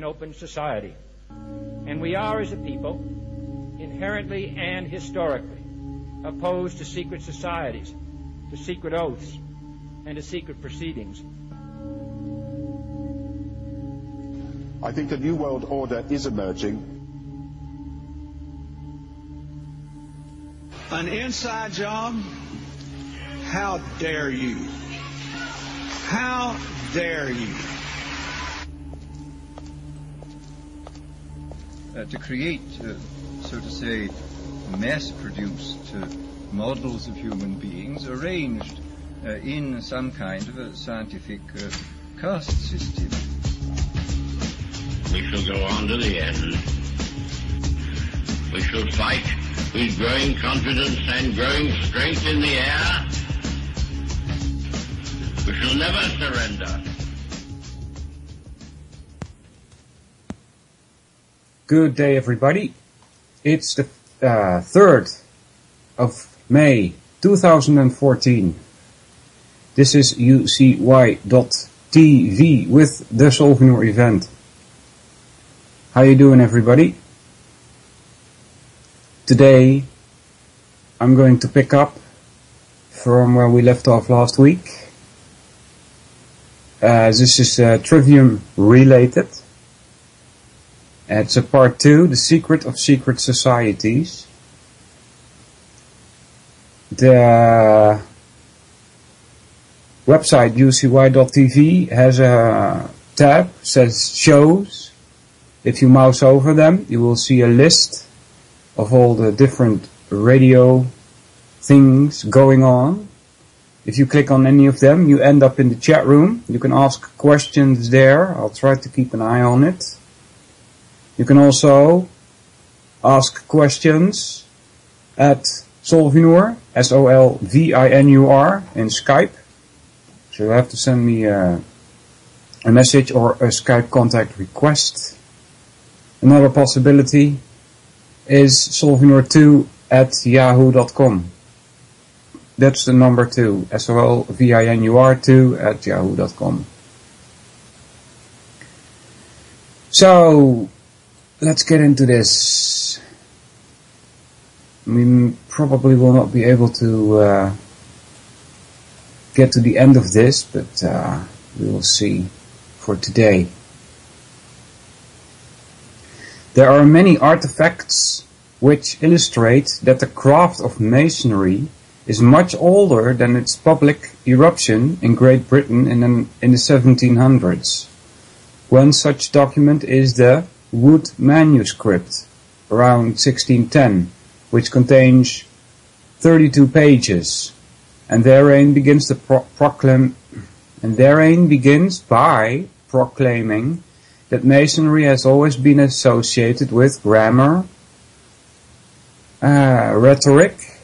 and open society. And we are, as a people, inherently and historically opposed to secret societies, to secret oaths, and to secret proceedings. I think a new world order is emerging. An inside job? How dare you? How dare you? To create, so to say, mass-produced models of human beings arranged in some kind of a scientific caste system. We shall go on to the end. We shall fight with growing confidence and growing strength in the air. We shall never surrender. Good day, everybody. It's the 3rd of May 2014. This is UCY.TV with the Solvinur Event. How you doing, everybody? Today I'm going to pick up from where we left off last week. This is Trivium related. It's a part 2, The Secret of Secret Societies. The website UCY.TV has a tab, says shows. If you mouse over them, you will see a list of all the different radio things going on. If you click on any of them, you end up in the chat room. You can ask questions there. I'll try to keep an eye on it. You can also ask questions at Solvinur, Solvinur, in Skype. So you have to send me a message or a Skype contact request. Another possibility is Solvinur2 at yahoo.com. That's the number 2, Solvinur2 at yahoo.com. So, let's get into this. We probably will not be able to get to the end of this, but we will see for today. There are many artifacts which illustrate that the craft of masonry is much older than its public eruption in Great Britain in the 1700s. One such document is the Wood manuscript, around 1610, which contains 32 pages, and therein begins by proclaiming that masonry has always been associated with grammar, rhetoric,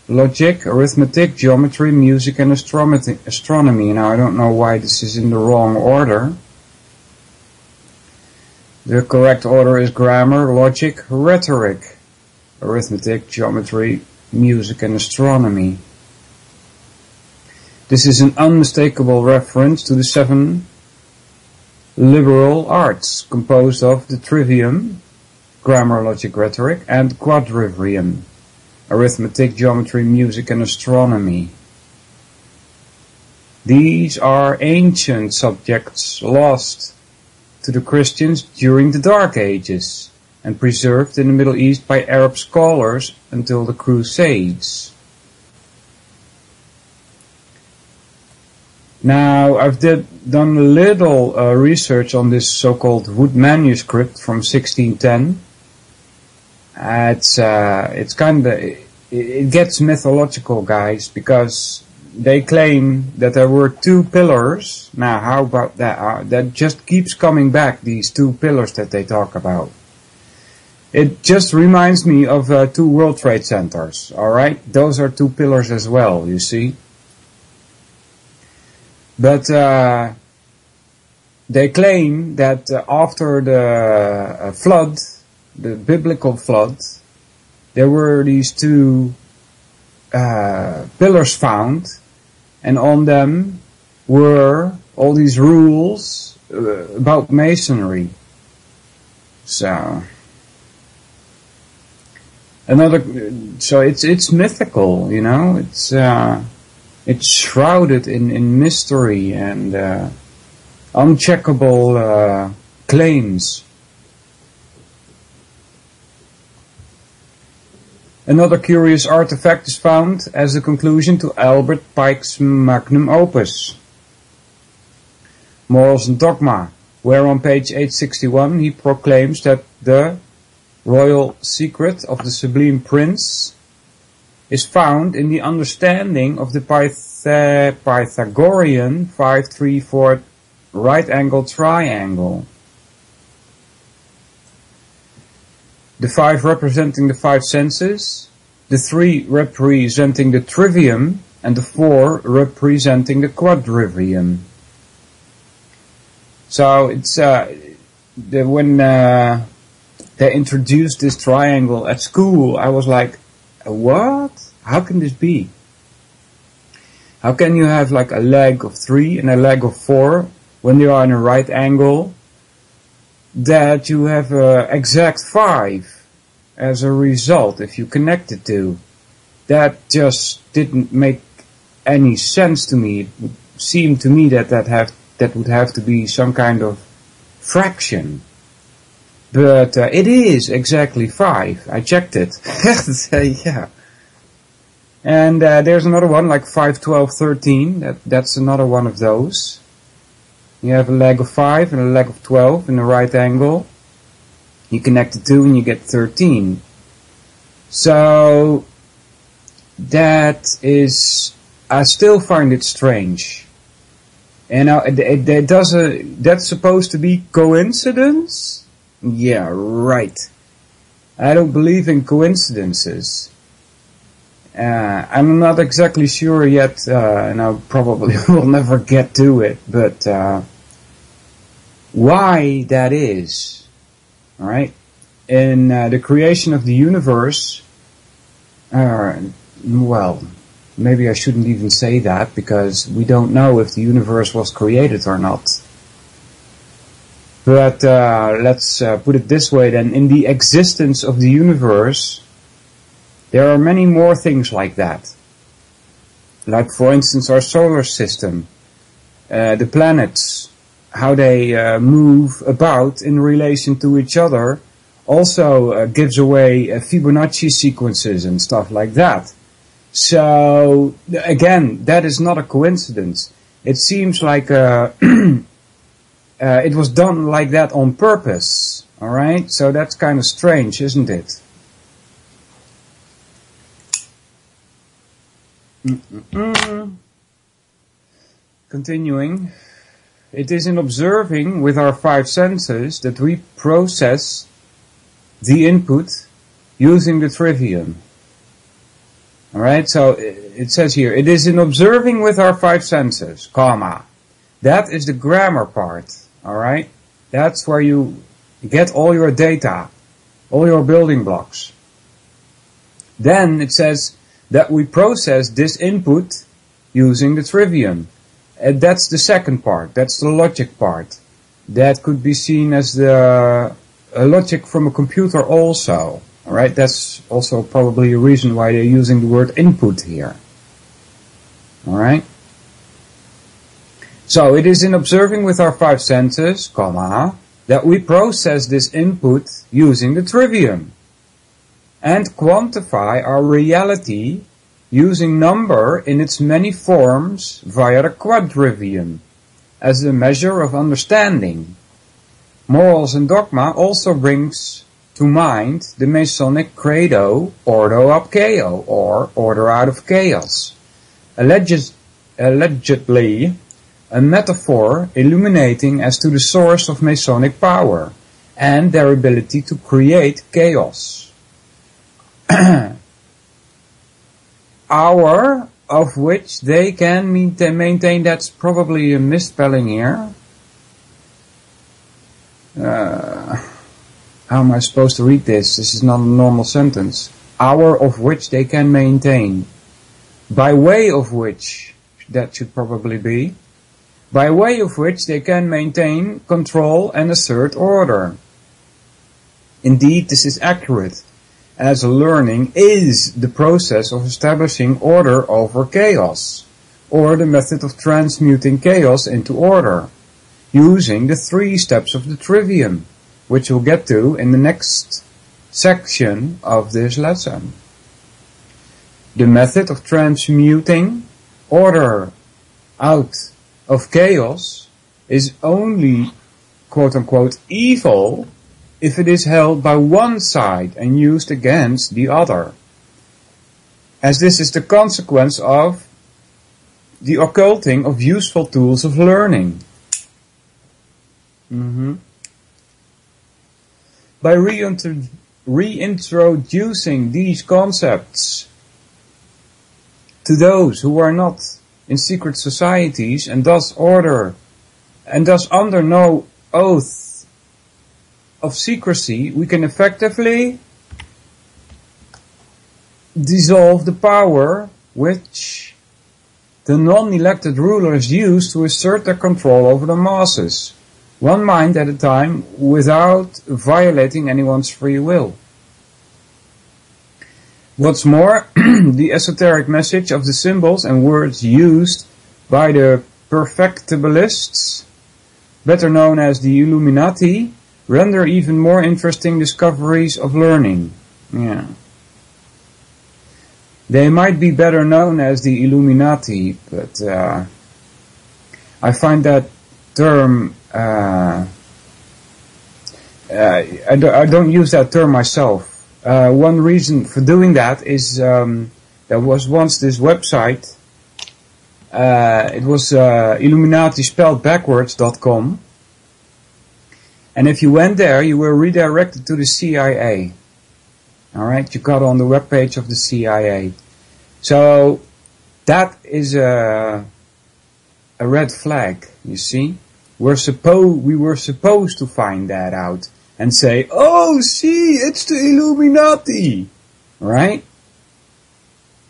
logic, arithmetic, geometry, music, and astronomy. Now, I don't know why this is in the wrong order. The correct order is grammar, logic, rhetoric, arithmetic, geometry, music, and astronomy. This is an unmistakable reference to the 7 liberal arts, composed of the trivium, grammar, logic, rhetoric, and quadrivium, arithmetic, geometry, music, and astronomy. These are ancient subjects lost to the Christians during the Dark Ages and preserved in the Middle East by Arab scholars until the Crusades. Now, I've done a little research on this so-called Wood manuscript from 1610. It gets mythological, guys, because they claim that there were 2 pillars. Now, how about that? That just keeps coming back, these 2 pillars that they talk about. It just reminds me of 2 World Trade Centers, alright? Those are 2 pillars as well, you see. But they claim that after the flood, the biblical flood, there were these 2 pillars found, and on them were all these rules about masonry. So it's mythical, you know. It's shrouded in mystery and uncheckable claims. Another curious artifact is found as a conclusion to Albert Pike's magnum opus, Morals and Dogma, where on page 861 he proclaims that the royal secret of the Sublime Prince is found in the understanding of the Pythagorean 5-3-4 right-angled triangle. The 5 representing the 5 senses, the 3 representing the trivium, and the 4 representing the quadrivium. So it's when they introduced this triangle at school, I was like, what? How can this be? How can you have like a leg of 3 and a leg of 4 when they are in a right angle, that you have an exact 5 as a result if you connect the two? That just didn't make any sense to me. It would seem to me that would have to be some kind of fraction. But it is exactly 5. I checked it. Yeah. And there's another one like 5, 12, 13. That's another one of those. You have a leg of 5 and a leg of 12 in a right angle. You connect the two and you get 13. So that is, I still find it strange. And that's supposed to be coincidence? Yeah, right. I don't believe in coincidences. I'm not exactly sure yet, and I probably will never get to it, but why that is. Alright? In the creation of the universe, well, maybe I shouldn't even say that, because we don't know if the universe was created or not. But let's put it this way then. In the existence of the universe, there are many more things like that. Like, for instance, our solar system, the planets, how they move about in relation to each other, also gives away Fibonacci sequences and stuff like that. So, again, that is not a coincidence. It seems like it was done like that on purpose. Alright? So that's kind of strange, isn't it? Continuing. It is in observing with our 5 senses that we process the input using the trivium. Alright, so it says here, it is in observing with our 5 senses, comma. That is the grammar part. Alright? That's where you get all your data, all your building blocks. Then it says that we process this input using the trivium. And that's the second part. That's the logic part. That could be seen as the logic from a computer also. Alright, that's also probably a reason why they're using the word input here. Alright? So it is in observing with our 5 senses, comma, that we process this input using the trivium. And quantify our reality using number in its many forms via the quadrivium, as a measure of understanding. Morals and Dogma also brings to mind the Masonic credo, Ordo ab Chaos, or Order out of Chaos. Allegedly, a metaphor illuminating as to the source of Masonic power, and their ability to create chaos. Hour of which they can maintain, that's probably a misspelling here. How am I supposed to read this? This is not a normal sentence. Hour of which they can maintain. By way of which, that should probably be. By way of which they can maintain, control and assert order. Indeed, this is accurate, as learning is the process of establishing order over chaos, or the method of transmuting chaos into order, using the 3 steps of the trivium, which we'll get to in the next section of this lesson. The method of transmuting order out of chaos is only, quote-unquote, evil if it is held by one side and used against the other, as this is the consequence of the occulting of useful tools of learning. By reintroducing these concepts to those who are not in secret societies and thus under no oath of secrecy, we can effectively dissolve the power which the non-elected rulers use to assert their control over the masses, one mind at a time, without violating anyone's free will. What's more, the esoteric message of the symbols and words used by the perfectibilists, better known as the Illuminati, render even more interesting discoveries of learning. Yeah. They might be better known as the Illuminati, but I find that term, I don't use that term myself. One reason for doing that is there was once this website, it was Illuminati spelled backwards.com, and if you went there you were redirected to the CIA. Alright, you got on the webpage of the CIA. So that is a red flag, you see. We were supposed to find that out and say, oh, see, it's the Illuminati, right?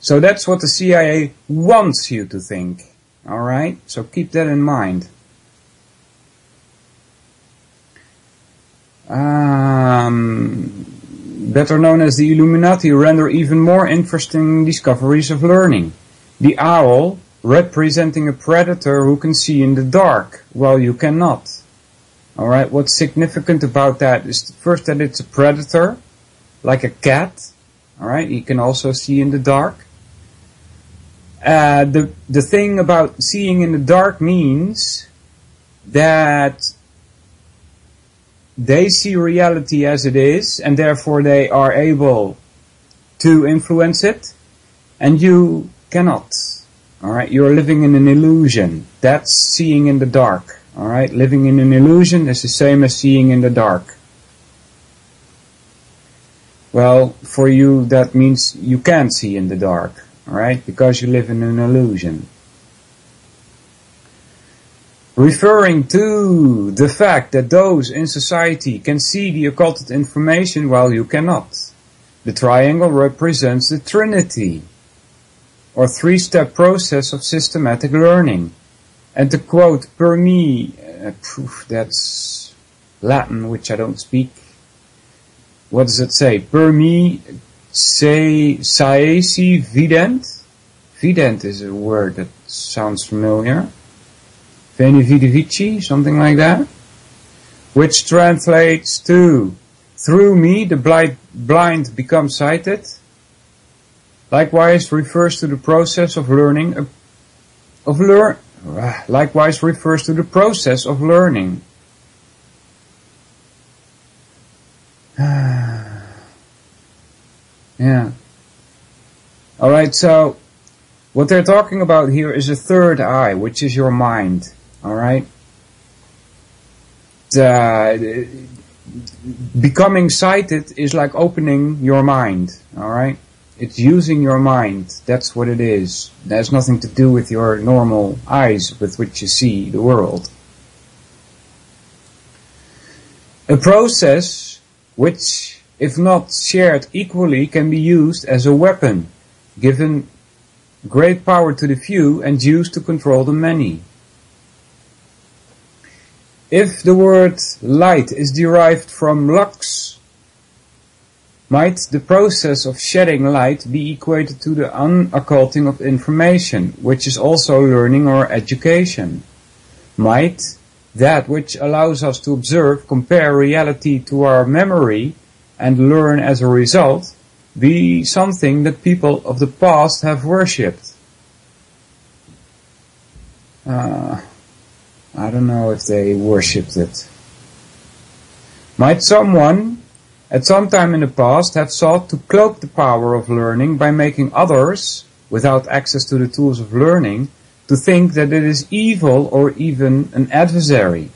So that's what the CIA wants you to think, alright? So keep that in mind. Better known as the Illuminati, render even more interesting discoveries of learning. The owl, representing a predator who can see in the dark, while you cannot. Alright, what's significant about that is first that it's a predator, like a cat. Alright, he can also see in the dark. The thing about seeing in the dark means that they see reality as it is, and therefore they are able to influence it, and you cannot. Alright, you're living in an illusion. That's seeing in the dark. Alright, living in an illusion is the same as seeing in the dark. Well, for you that means you can't see in the dark. Alright, because you live in an illusion. Referring to the fact that those in society can see the occulted information while you cannot. The triangle represents the Trinity, or 3-step process of systematic learning. And to quote per me, that's Latin, which I don't speak. What does it say? Per me saesi vident. Vident is a word that sounds familiar. Veni vidi vici, something like that. Which translates to, through me the blind become sighted. Likewise refers to the process of learning, likewise refers to the process of learning. Yeah. Alright, so what they're talking about here is a third eye, which is your mind. Alright? Becoming sighted is like opening your mind. Alright? It's using your mind. That's what it is. It has nothing to do with your normal eyes with which you see the world. A process which, if not shared equally, can be used as a weapon, given great power to the few and used to control the many. If the word light is derived from lux, Might the process of shedding light be equated to the unocculting of information, which is also learning or education? Might that which allows us to observe, compare reality to our memory, and learn as a result, be something that people of the past have worshipped? I don't know if they worshipped it. Might someone at some time in the past have sought to cloak the power of learning by making others, without access to the tools of learning, to think that it is evil or even an adversary,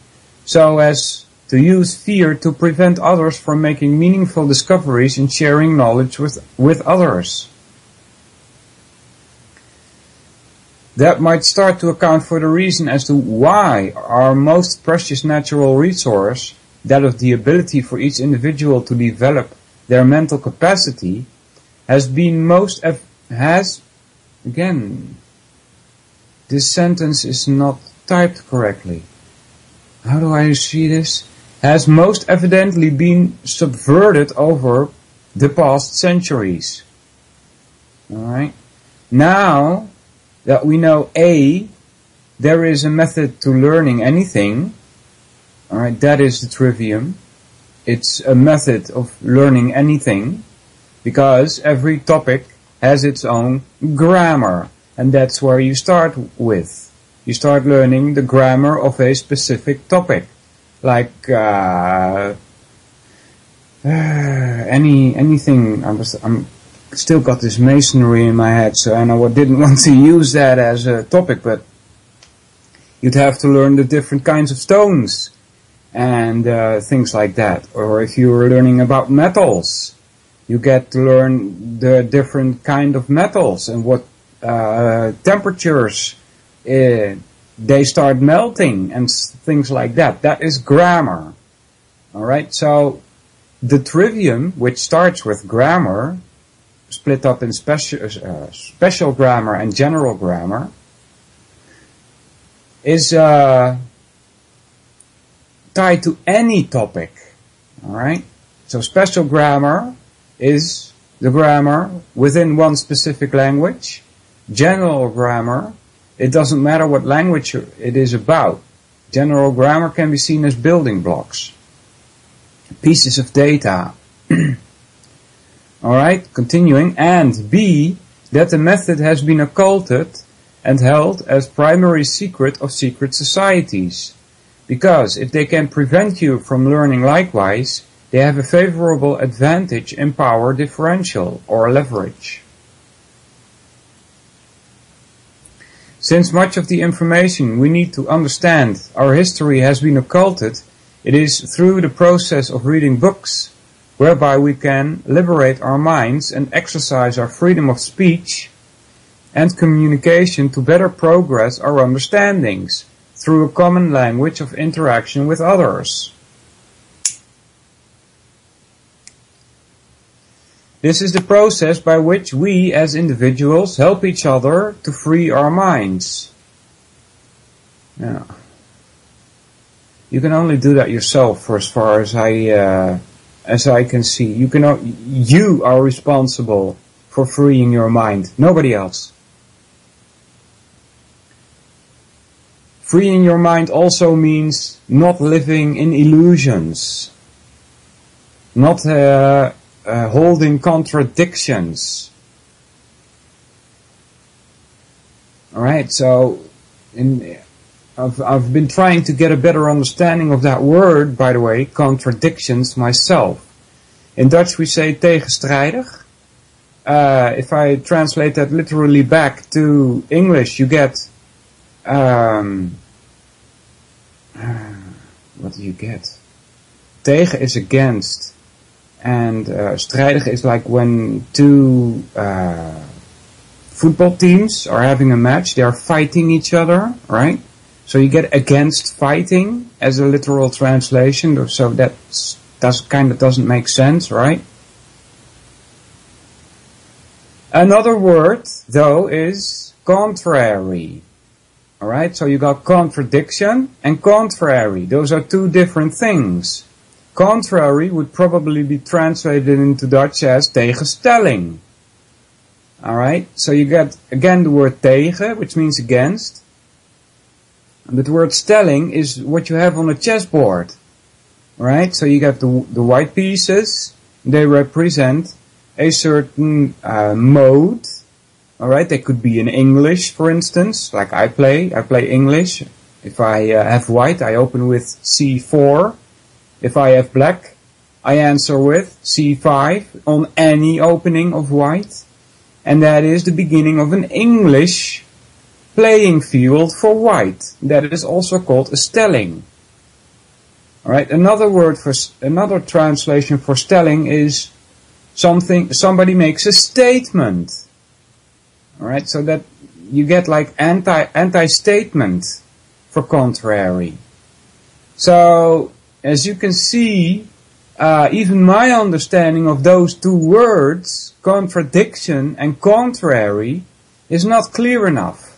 so as to use fear to prevent others from making meaningful discoveries and sharing knowledge with others? That might start to account for the reason as to why our most precious natural resource, that of the ability for each individual to develop their mental capacity, has been again, this sentence is not typed correctly. How do I see this? Has most evidently been subverted over the past centuries. Alright? Now that we know A, there is a method to learning anything. Alright, that is the trivium. It's a method of learning anything, because every topic has its own grammar, and that's where you start with. You start learning the grammar of a specific topic, like anything. I'm still got this masonry in my head, so and I didn't want to use that as a topic, but you'd have to learn the different kinds of stones and things like that. Or if you were learning about metals, you get to learn the different kind of metals and what temperatures they start melting and things like that. That is grammar. Alright, so the trivium, which starts with grammar, split up in special grammar and general grammar, is tied to any topic. Alright? So special grammar is the grammar within one specific language. General grammar, it doesn't matter what language it is about. General grammar can be seen as building blocks, pieces of data. Alright, continuing. And B, that the method has been occulted and held as primary secret of secret societies. Because if they can prevent you from learning likewise, they have a favorable advantage in power differential or leverage. Since much of the information we need to understand our history has been occulted, it is through the process of reading books whereby we can liberate our minds and exercise our freedom of speech and communication to better progress our understandings through a common language of interaction with others. This is the process by which we as individuals help each other to free our minds. Now, you can only do that yourself for as far as I can see. You are responsible for freeing your mind, nobody else. Freeing your mind also means not living in illusions, not holding contradictions. Alright, so I've been trying to get a better understanding of that word, by the way, contradictions, myself. In Dutch we say tegenstrijdig. If I translate that literally back to English, you get what do you get? Tegen is against, and strijdig is like when two football teams are having a match, they are fighting each other, right? So you get against fighting as a literal translation, so that doesn't make sense, right? Another word, though, is contrary. Alright, so you got contradiction and contrary. Those are two different things. contrary would probably be translated into Dutch as tegenstelling. Alright, so you get again the word tegen, which means against. But the word stelling is what you have on a chessboard. Right, so you get the white pieces, they represent a certain mode. Alright, they could be in English, for instance, like I play English. If I have white, I open with C4. If I have black, I answer with C5 on any opening of white. And that is the beginning of an English playing field for white. That is also called a stelling. Alright, another translation for stelling is somebody makes a statement. Alright, so that you get like anti-statement for contrary. So, as you can see, even my understanding of those two words, contradiction and contrary, is not clear enough.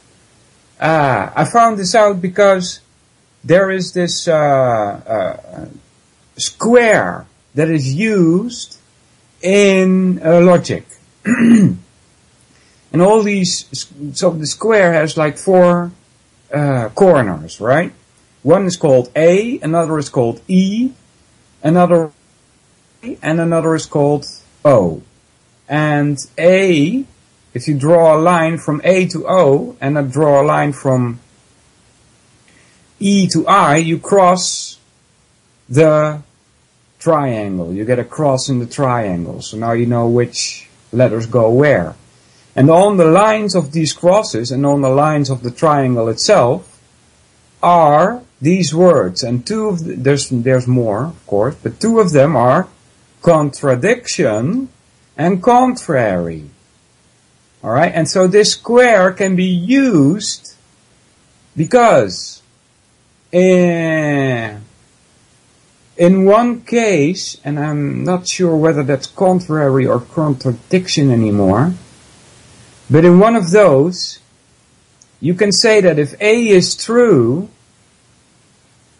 I found this out because there is this square that is used in logic. And all these, so the square has like 4 corners, right? One is called A, another is called E, another is called O. And A, if you draw a line from A to O, and I draw a line from E to I, you cross the triangle. You get a cross in the triangle. So now you know which letters go where. And on the lines of these crosses and on the lines of the triangle itself are these words. And there's more, of course, but 2 of them are contradiction and contrary. Alright, and so this square can be used because in one case, and I'm not sure whether that's contrary or contradiction anymore, but in one of those, you can say that if A is true,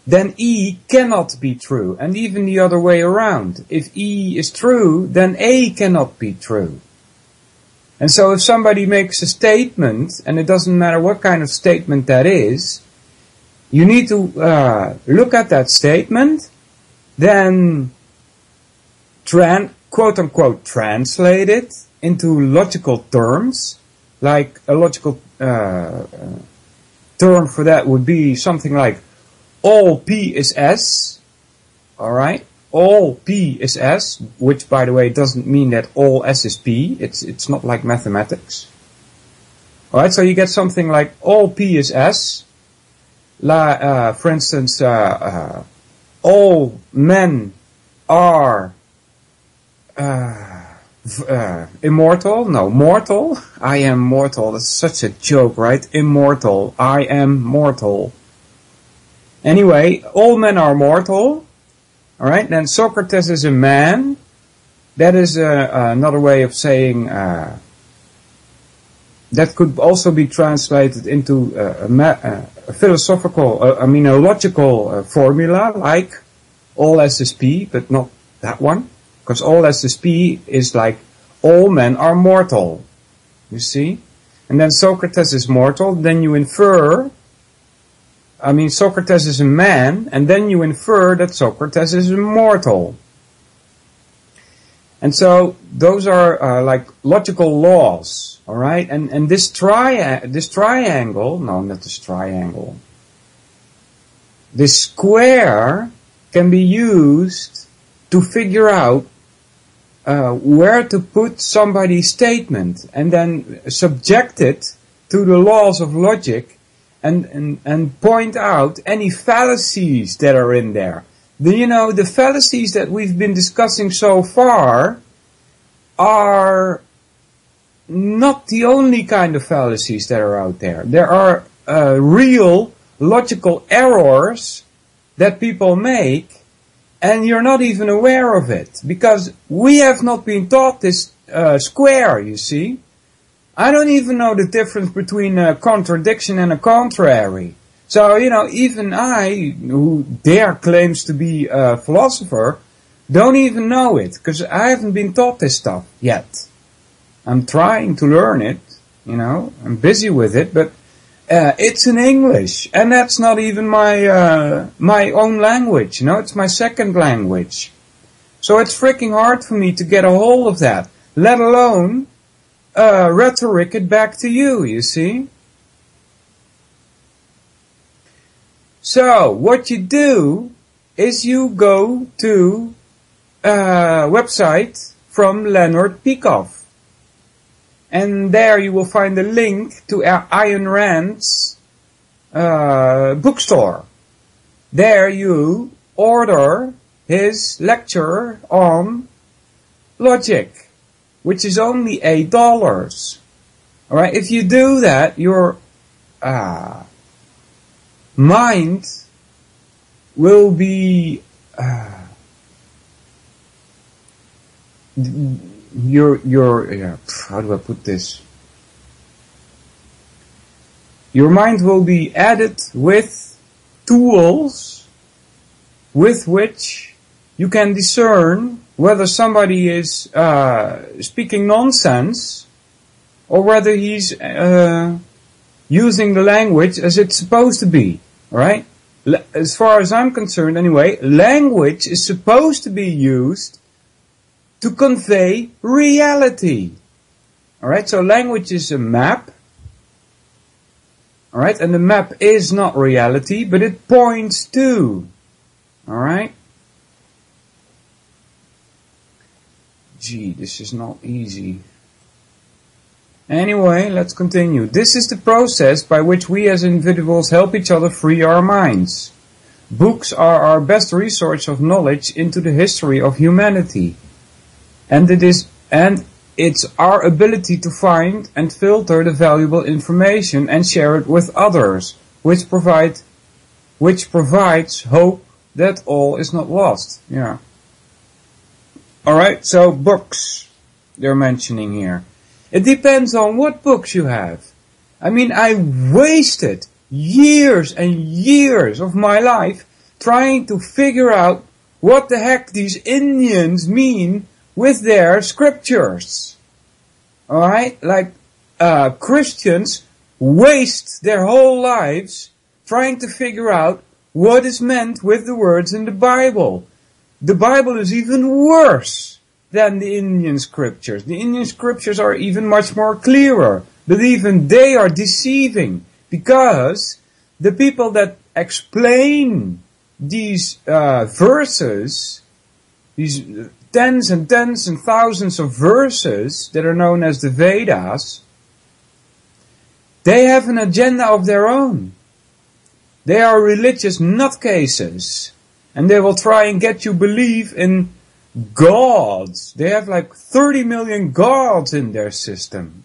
then E cannot be true, and even the other way around. If E is true, then A cannot be true. And so if somebody makes a statement, and it doesn't matter what kind of statement that is, you need to look at that statement, then quote-unquote translate it into logical terms. Like a logical term for that would be something like all P is S. Alright? All P is S, which by the way doesn't mean that all S is P. It's not like mathematics. Alright, so you get something like all P is S. For instance, all men are immortal? No, mortal? I am mortal. That's such a joke, right? Immortal. I am mortal. Anyway, all men are mortal. Alright, then Socrates is a man. That is another way of saying, that could also be translated into a philosophical, a logical formula, like all S is P, but not that one. Because all S is P is like all men are mortal. You see? And then Socrates is mortal, then you infer, Socrates is a man, and then you infer that Socrates is immortal. And so those are like logical laws, alright? And this triangle, no, not this triangle, this square can be used to figure out where to put somebody's statement and then subject it to the laws of logic and point out any fallacies that are in there. The fallacies that we've been discussing so far are not the only kind of fallacies that are out there. There are real logical errors that people make, and you're not even aware of it, because we have not been taught this square, you see. I don't even know the difference between a contradiction and a contrary. So, even I, who claims to be a philosopher, don't even know it, because I haven't been taught this stuff yet. I'm trying to learn it, you know, I'm busy with it, but it's in English, and that's not even my own language, you know, it's my second language. So it's freaking hard for me to get a hold of that, let alone rhetoric it back to you, you see. So what you do is you go to a website from Leonard Peikoff. And there you will find a link to Ayn Rand's bookstore. There you order his lecture on logic, which is only $8. Alright, if you do that, your mind will be how do I put this? Your mind will be added with tools with which you can discern whether somebody is speaking nonsense or whether he's using the language as it's supposed to be. Alright? As far as I'm concerned anyway, language is supposed to be used to convey reality. Alright, so language is a map. Alright, and the map is not reality, but it points to. Alright? Gee, this is not easy. Anyway, let's continue. This is the process by which we as individuals help each other free our minds. Books are our best resource of knowledge into the history of humanity. And it's our ability to find and filter the valuable information and share it with others, which provides hope that all is not lost. Yeah. Alright, so books they're mentioning here. It depends on what books you have. I mean, I wasted years and years of my life trying to figure out what the heck these Indians mean with their scriptures. Alright? Like, Christians waste their whole lives trying to figure out what is meant with the words in the Bible. The Bible is even worse than the Indian scriptures. The Indian scriptures are even much more clearer, but even they are deceiving, because the people that explain these verses, these tens and thousands of verses that are known as the Vedas, they have an agenda of their own. They are religious nutcases, and they will try and get you believe in gods. They have like 30 million gods in their system.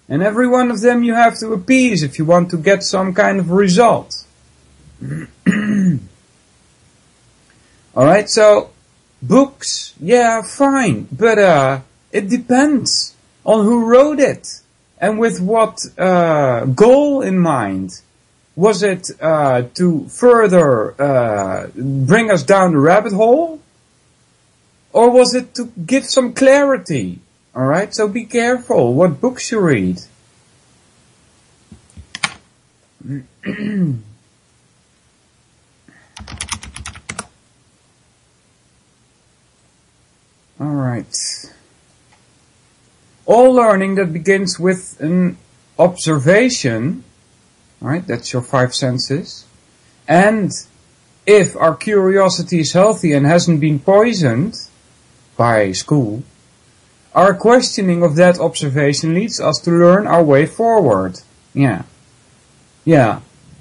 And every one of them you have to appease if you want to get some kind of result. Alright, so books, yeah, fine, but it depends on who wrote it and with what goal in mind. Was it to further bring us down the rabbit hole? Or was it to give some clarity? Alright, so be careful what books you read. Alright. All learning that begins with an observation, alright, that's your 5 senses, and if our curiosity is healthy and hasn't been poisoned by school, our questioning of that observation leads us to learn our way forward. Yeah.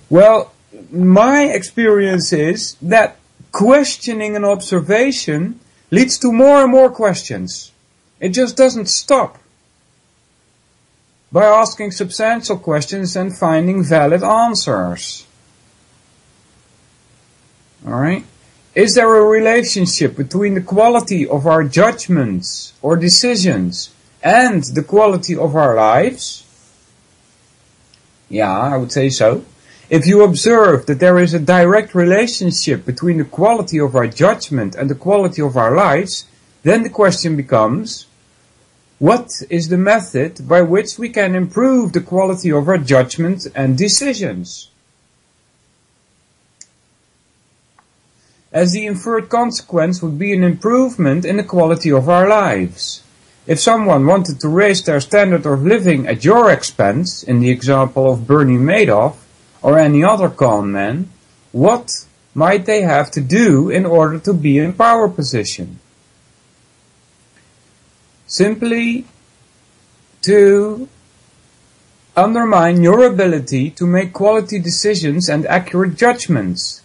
Well, my experience is that questioning an observation leads to more and more questions. It just doesn't stop. By asking substantial questions and finding valid answers. Alright? Is there a relationship between the quality of our judgments or decisions and the quality of our lives? Yeah, I would say so. If you observe that there is a direct relationship between the quality of our judgment and the quality of our lives, then the question becomes, what is the method by which we can improve the quality of our judgment and decisions? As the inferred consequence would be an improvement in the quality of our lives. If someone wanted to raise their standard of living at your expense, in the example of Bernie Madoff, or any other con man, what might they have to do in order to be in power position? Simply to undermine your ability to make quality decisions and accurate judgments.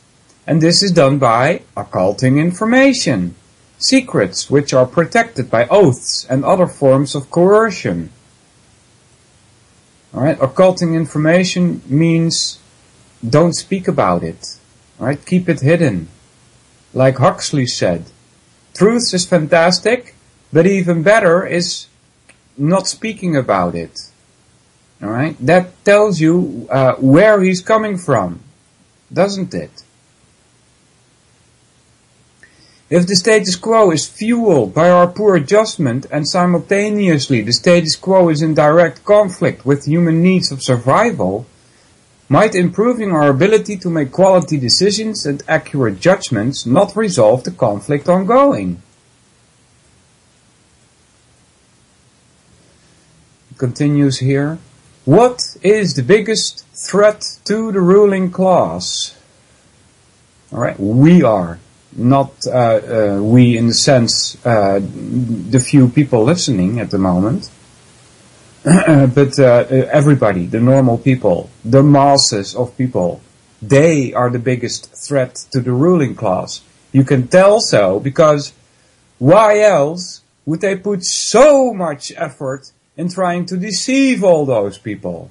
And this is done by occulting information, secrets which are protected by oaths and other forms of coercion. Alright, occulting information means don't speak about it. Alright, keep it hidden. Like Huxley said, truth is fantastic, but even better is not speaking about it. Alright, that tells you where he's coming from, doesn't it? If the status quo is fueled by our poor adjustment and simultaneously the status quo is in direct conflict with human needs of survival, might improving our ability to make quality decisions and accurate judgments not resolve the conflict ongoing? It continues here. What is the biggest threat to the ruling class? Alright, we are. Not we in the sense the few people listening at the moment, but everybody, the normal people, the masses of people, they are the biggest threat to the ruling class. You can tell so because why else would they put so much effort in trying to deceive all those people?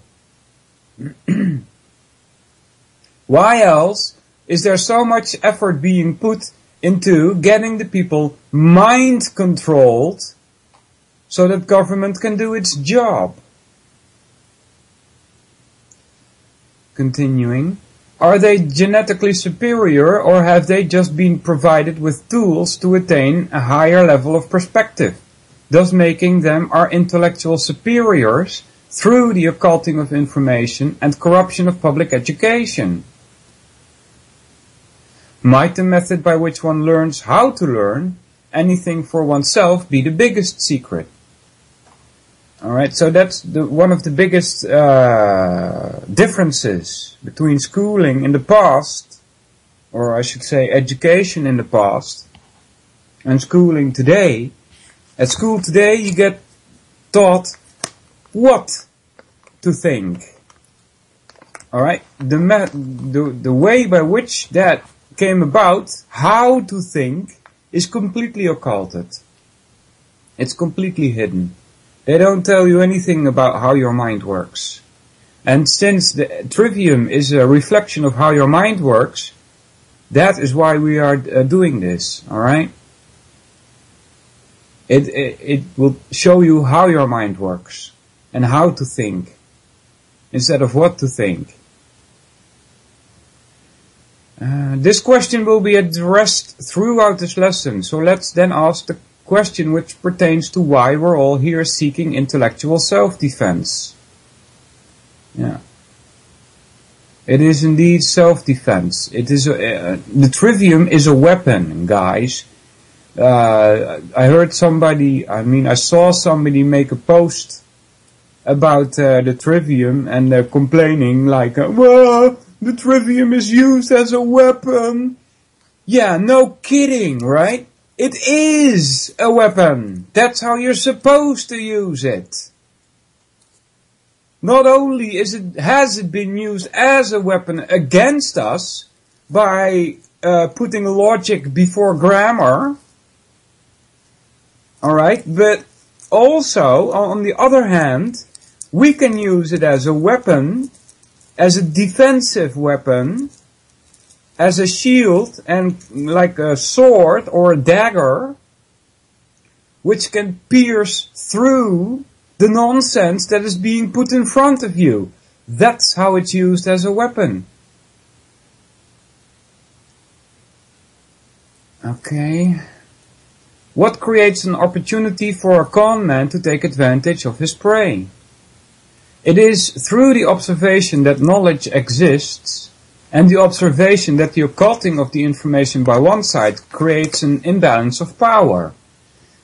Why else is there so much effort being put into getting the people mind controlled so that government can do its job? Continuing, are they genetically superior or have they just been provided with tools to attain a higher level of perspective, thus making them our intellectual superiors through the occulting of information and corruption of public education? Might the method by which one learns how to learn anything for oneself be the biggest secret? Alright, so that's one of the biggest differences between schooling in the past, or I should say education in the past, and schooling today. At school today you get taught what to think. Alright, the way by which that came about, how to think, is completely occulted. It's completely hidden. They don't tell you anything about how your mind works. And since the trivium is a reflection of how your mind works, that is why we are doing this, alright? It will show you how your mind works and how to think instead of what to think. This question will be addressed throughout this lesson, so let's then ask the question which pertains to why we're all here seeking intellectual self-defense. Yeah. It is indeed self-defense. It is the trivium is a weapon, guys. I saw somebody make a post about the trivium and they're complaining like, well, the trivium is used as a weapon. Yeah, no kidding, right? It is a weapon. That's how you're supposed to use it. Not only has it been used as a weapon against us by putting logic before grammar, alright, but also, on the other hand, we can use it as a weapon, as a defensive weapon, as a shield and like a sword or a dagger, which can pierce through the nonsense that is being put in front of you. That's how it's used as a weapon. Okay. What creates an opportunity for a con man to take advantage of his prey? It is through the observation that knowledge exists and the observation that the occulting of the information by one side creates an imbalance of power.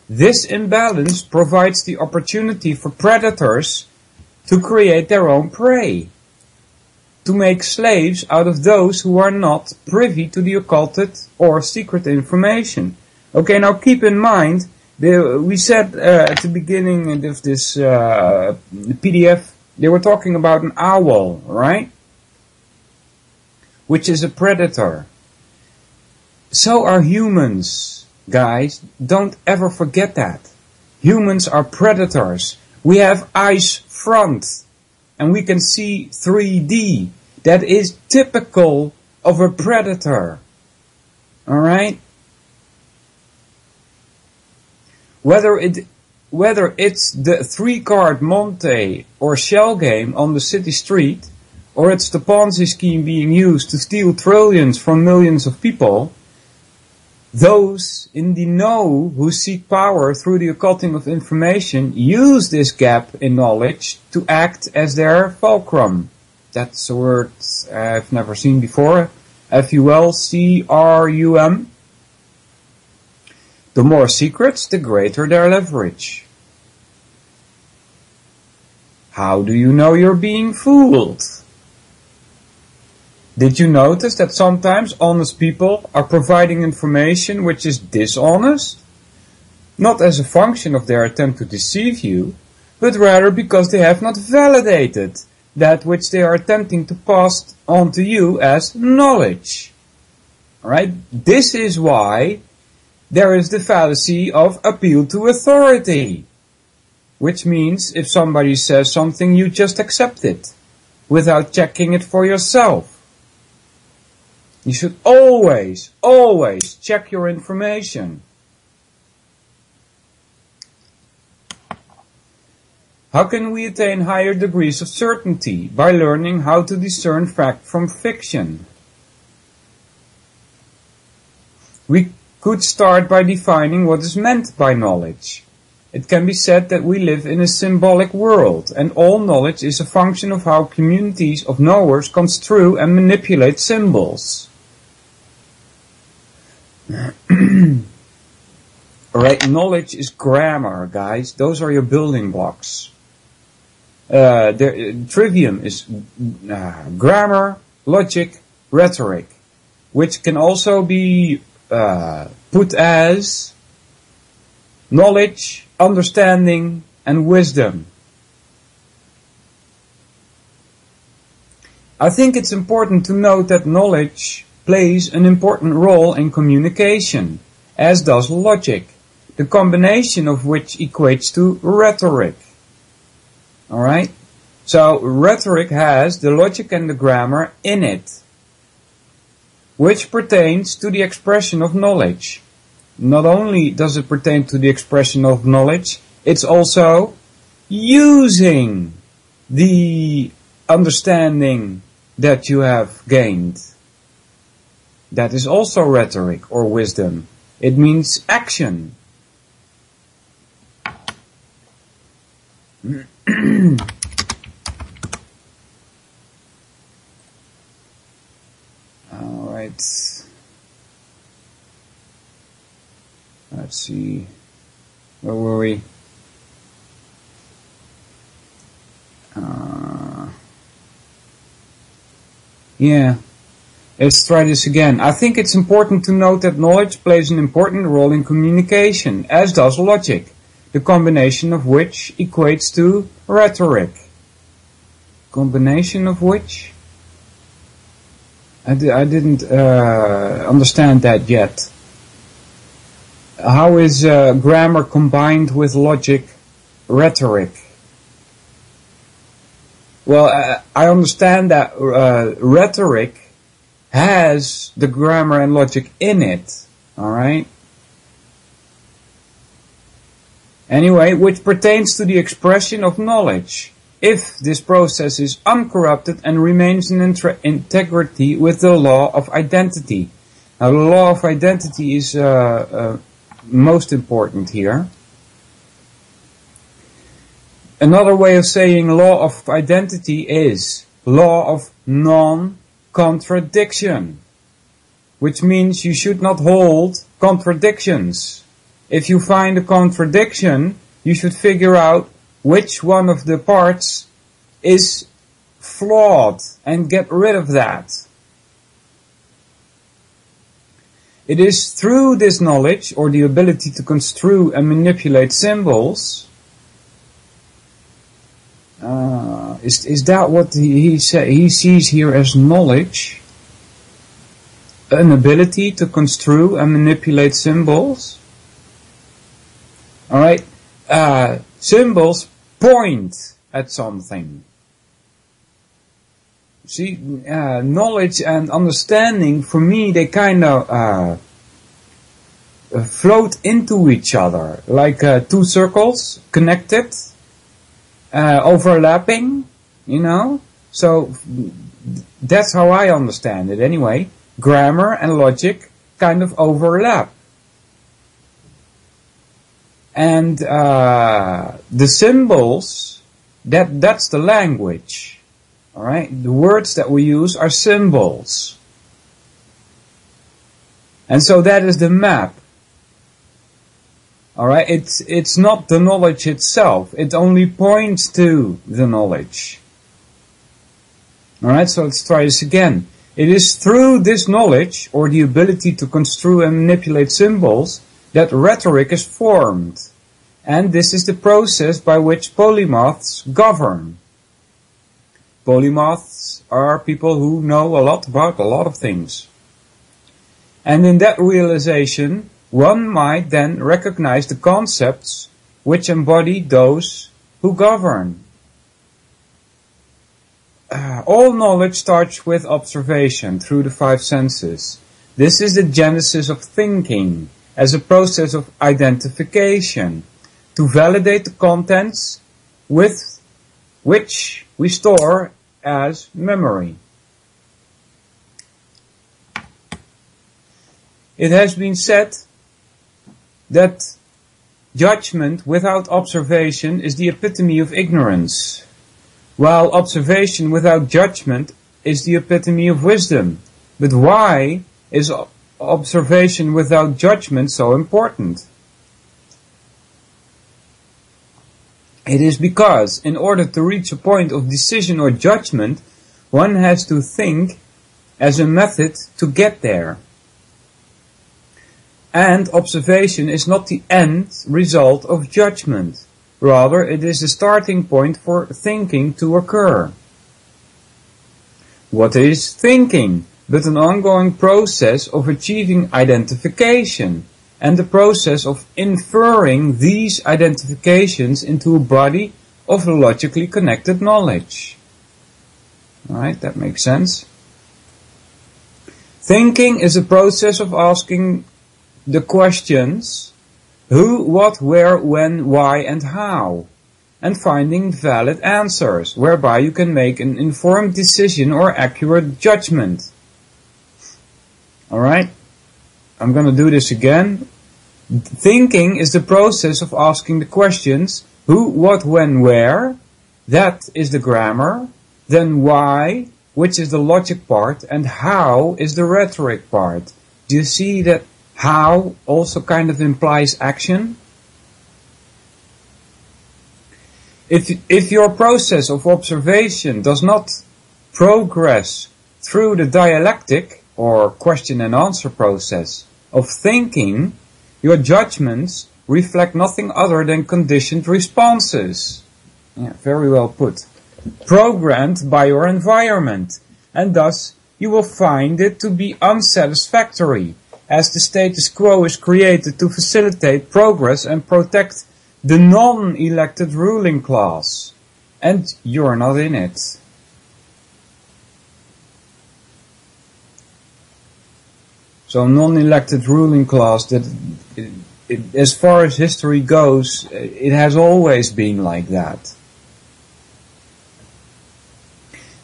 This imbalance provides the opportunity for predators to create their own prey, to make slaves out of those who are not privy to the occulted or secret information. Okay, now keep in mind, we said at the beginning of this PDF, they were talking about an owl, right? Which is a predator. So are humans, guys. Don't ever forget that. Humans are predators. We have eyes front, and we can see 3D. That is typical of a predator. Alright? Whether it's the 3-card Monte or shell game on the city street, or it's the Ponzi scheme being used to steal trillions from millions of people, those in the know who seek power through the occulting of information use this gap in knowledge to act as their fulcrum. That's a word I've never seen before. Fulcrum. The more secrets, the greater their leverage. How do you know you're being fooled? Did you notice that sometimes honest people are providing information which is dishonest? Not as a function of their attempt to deceive you, but rather because they have not validated that which they are attempting to pass on to you as knowledge. Alright? This is why there is the fallacy of appeal to authority, which means if somebody says something, you just accept it without checking it for yourself. You should always check your information. How can we attain higher degrees of certainty? By learning how to discern fact from fiction. We could start by defining what is meant by knowledge. It can be said that we live in a symbolic world, and all knowledge is a function of how communities of knowers construe and manipulate symbols. Alright, knowledge is grammar, guys. Those are your building blocks. Trivium is grammar, logic, rhetoric, which can also be put as knowledge, understanding, and wisdom. I think it's important to note that knowledge plays an important role in communication, as does logic, the combination of which equates to rhetoric. Alright? So, rhetoric has the logic and the grammar in it, which pertains to the expression of knowledge. Not only does it pertain to the expression of knowledge, it's also using the understanding that you have gained. That is also rhetoric or wisdom. It means action. Alright. Let's see. Where were we? Yeah. Let's try this again. I think it's important to note that knowledge plays an important role in communication, as does logic, the combination of which equates to rhetoric. Combination of which? I didn't understand that yet. How is grammar combined with logic, rhetoric? Well, I understand that rhetoric has the grammar and logic in it, alright? Anyway, which pertains to the expression of knowledge, if this process is uncorrupted and remains in integrity with the law of identity. Now, the law of identity is most important here. Another way of saying law of identity is law of non-contradiction, which means you should not hold contradictions. If you find a contradiction, you should figure out which one of the parts is flawed and get rid of that. It is through this knowledge, or the ability to construe and manipulate symbols, is that what he sees here as knowledge? An ability to construe and manipulate symbols? Alright, symbols point at something. See, knowledge and understanding, for me, they kind of float into each other, like two circles connected, overlapping, you know. So that's how I understand it anyway. Grammar and logic kind of overlap. And the symbols, that's the language. Alright, the words that we use are symbols. And so that is the map. Alright, it's not the knowledge itself. It only points to the knowledge. Alright, so let's try this again. It is through this knowledge, or the ability to construe and manipulate symbols, that rhetoric is formed. And this is the process by which polymaths govern. Polymaths are people who know a lot about a lot of things. And in that realization, one might then recognize the concepts which embody those who govern. All knowledge starts with observation through the five senses. This is the genesis of thinking, as a process of identification, to validate the contents with which we store as memory. It has been said that judgment without observation is the epitome of ignorance, while observation without judgment is the epitome of wisdom. But why is observation without judgment so important? It is because, in order to reach a point of decision or judgment, one has to think as a method to get there. And observation is not the end result of judgment. Rather, it is the starting point for thinking to occur. What is thinking but an ongoing process of achieving identification, and the process of inferring these identifications into a body of logically connected knowledge? Alright, that makes sense. Thinking is a process of asking the questions who, what, where, when, why, and how, and finding valid answers, whereby you can make an informed decision or accurate judgment. Alright? I'm going to do this again. Thinking is the process of asking the questions who, what, when, where. That is the grammar. Then why, which is the logic part, and how is the rhetoric part. Do you see that how also kind of implies action? If your process of observation does not progress through the dialectic or question and answer process of thinking, your judgments reflect nothing other than conditioned responses. Yeah, very well put. Programmed by your environment, and thus you will find it to be unsatisfactory, as the status quo is created to facilitate progress and protect the non-elected ruling class, and you're not in it. So non-elected ruling class, that as far as history goes, it has always been like that.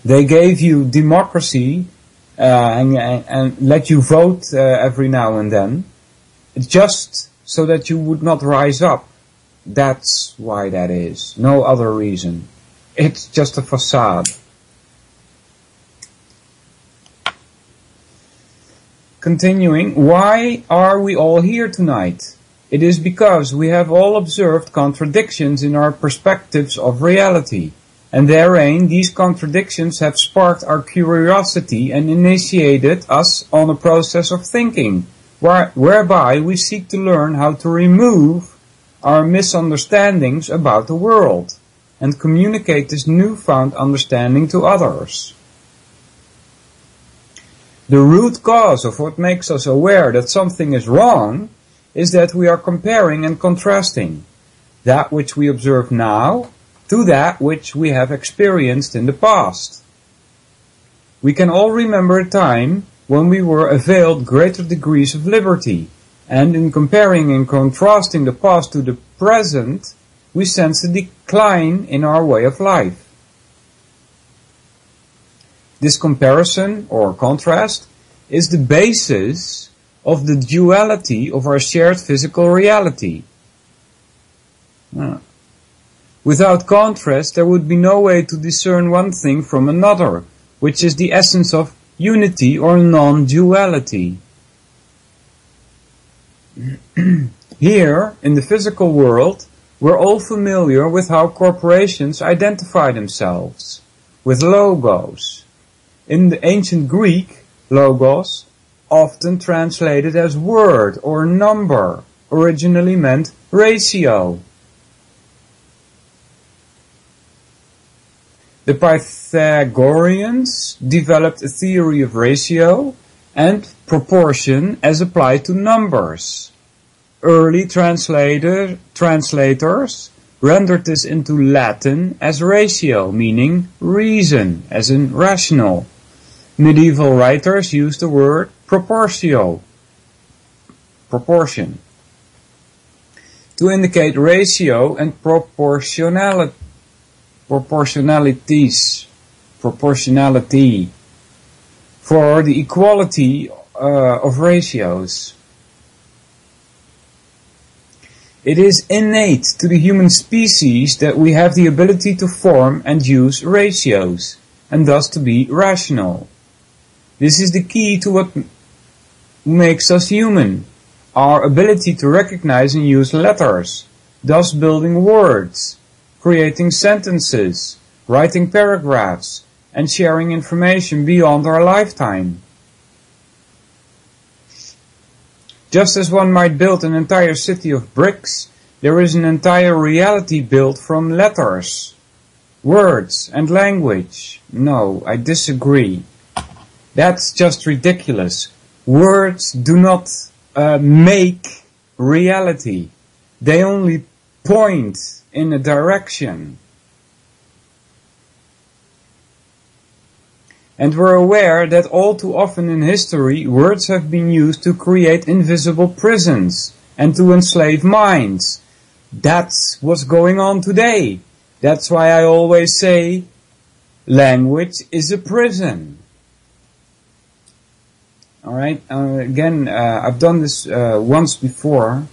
They gave you democracy and let you vote every now and then, just so that you would not rise up. That's why that is. No other reason. It's just a facade. Continuing, why are we all here tonight? It is because we have all observed contradictions in our perspectives of reality, and therein these contradictions have sparked our curiosity and initiated us on a process of thinking, whereby we seek to learn how to remove our misunderstandings about the world and communicate this newfound understanding to others. The root cause of what makes us aware that something is wrong is that we are comparing and contrasting that which we observe now to that which we have experienced in the past. We can all remember a time when we were availed greater degrees of liberty, and in comparing and contrasting the past to the present, we sense a decline in our way of life. This comparison, or contrast, is the basis of the duality of our shared physical reality. Without contrast, there would be no way to discern one thing from another, which is the essence of unity or non-duality. Here, in the physical world, we're all familiar with how corporations identify themselves, with logos. In the ancient Greek, logos, often translated as word or number, originally meant ratio. The Pythagoreans developed a theory of ratio and proportion as applied to numbers. Early translators rendered this into Latin as ratio, meaning reason, as in rational. Medieval writers used the word proportion, to indicate ratio and proportionality for the equality of ratios. It is innate to the human species that we have the ability to form and use ratios, and thus to be rational. This is the key to what makes us human, our ability to recognize and use letters, thus building words, creating sentences, writing paragraphs, and sharing information beyond our lifetime. Just as one might build an entire city of bricks, there is an entire reality built from letters, words, and language. No, I disagree. That's just ridiculous. Words do not make reality. They only point in a direction. And we're aware that all too often in history, words have been used to create invisible prisons and to enslave minds. That's what's going on today. That's why I always say, language is a prison. Alright, again, I've done this once before,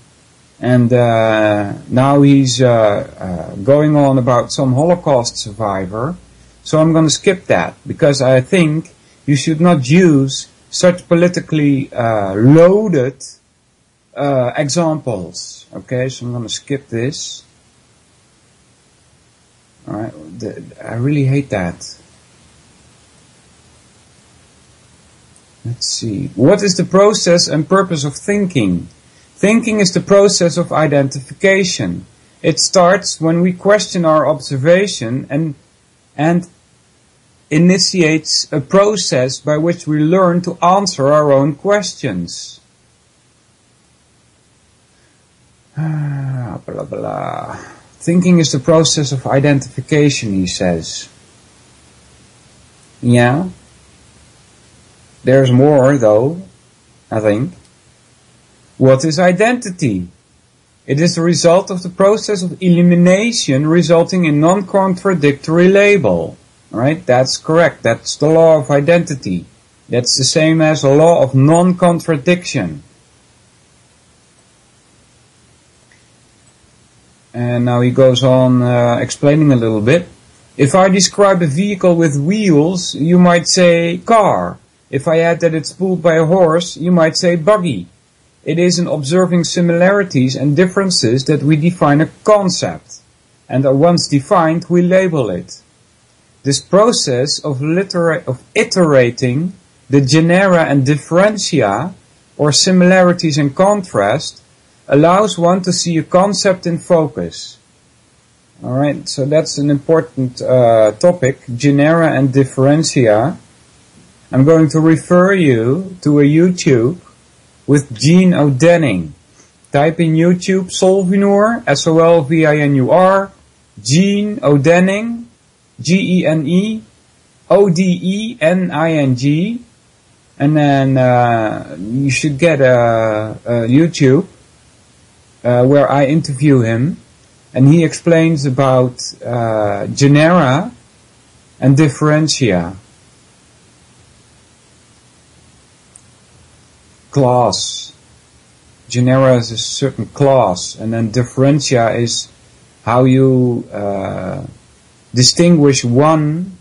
and now he's going on about some Holocaust survivor. So I'm going to skip that, because I think you should not use such politically loaded examples. Okay, so I'm going to skip this. Alright, I really hate that. Let's see. What is the process and purpose of thinking? Thinking is the process of identification. It starts when we question our observation and initiates a process by which we learn to answer our own questions. Blah, blah. Thinking is the process of identification, he says. Yeah. There's more, though, I think. What is identity? It is the result of the process of elimination resulting in non-contradictory label. Alright, that's correct. That's the law of identity. That's the same as a law of non-contradiction. And now he goes on explaining a little bit. If I describe a vehicle with wheels, you might say car. If I add that it's pulled by a horse, you might say buggy. It is in observing similarities and differences that we define a concept. And once defined, we label it. This process of iterating the genera and differentia, or similarities and contrast, allows one to see a concept in focus. Alright, so that's an important topic, genera and differentia. I'm going to refer you to a YouTube with Gene O'Denning. Type in YouTube Solvinur, S-O-L-V-I-N-U-R, Gene O'Denning, G-E-N-E-O-D-E-N-I-N-G, and then you should get a YouTube where I interview him, and he explains about genera and differentia. Class. Genera is a certain class, and then differentia is how you distinguish one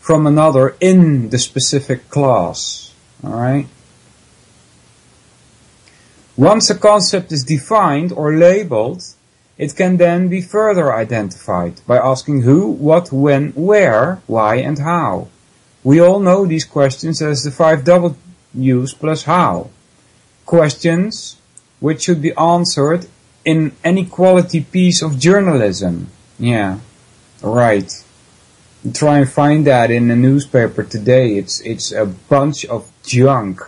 from another in the specific class. Alright? Once a concept is defined or labeled, it can then be further identified by asking who, what, when, where, why, and how. We all know these questions as the 5 W's plus how. Questions which should be answered in any quality piece of journalism. Yeah, right. Try and find that in the newspaper today. It's a bunch of junk.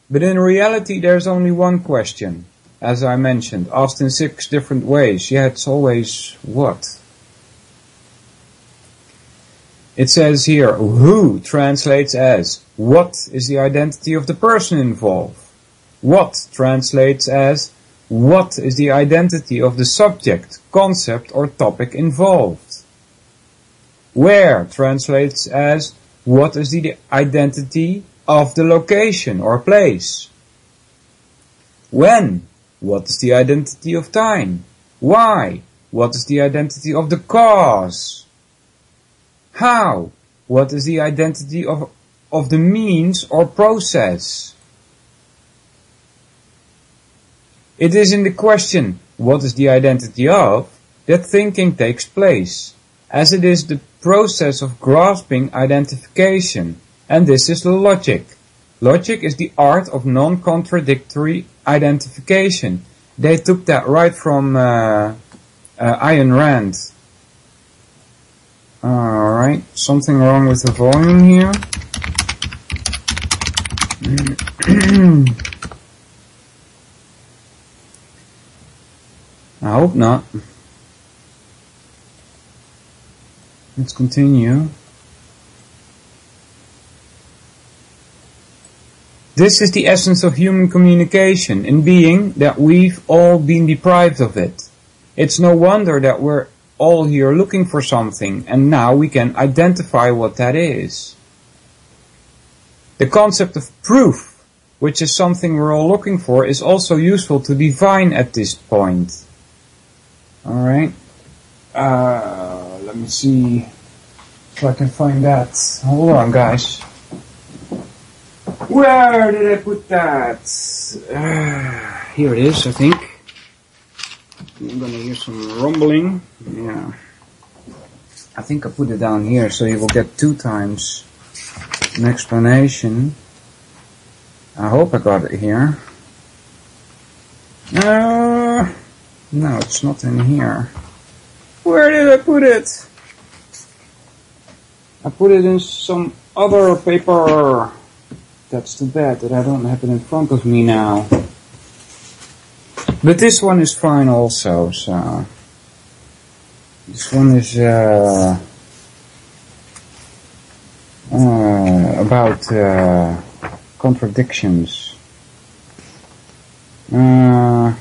But in reality, there's only one question, as I mentioned, asked in 6 different ways. Yeah, it's always what? It says here, who translates as what is the identity of the person involved? What translates as what is the identity of the subject, concept, or topic involved? Where translates as what is the identity of the location or place? When? What is the identity of time? Why? What is the identity of the cause? How? What is the identity of the means or process? It is in the question, what is the identity of, that thinking takes place, as it is the process of grasping identification, and this is logic. Logic is the art of non-contradictory identification. They took that right from Ayn Rand. Alright, something wrong with the volume here. I hope not. Let's continue. This is the essence of human communication, in being that we've all been deprived of it. It's no wonder that we're all here looking for something, and now we can identify what that is. The concept of proof, which is something we're all looking for, is also useful to define at this point. Alright. Let me see if I can find that. Hold on, guys. Where did I put that? Here it is, I think. I'm gonna hear some rumbling. Yeah. I think I put it down here, so you will get 2 times an explanation. I hope I got it here. No, it's not in here. Where did I put it? I put it in some other paper. That's too bad that I don't have it in front of me now. But this one is fine also, so this one is about contradictions. And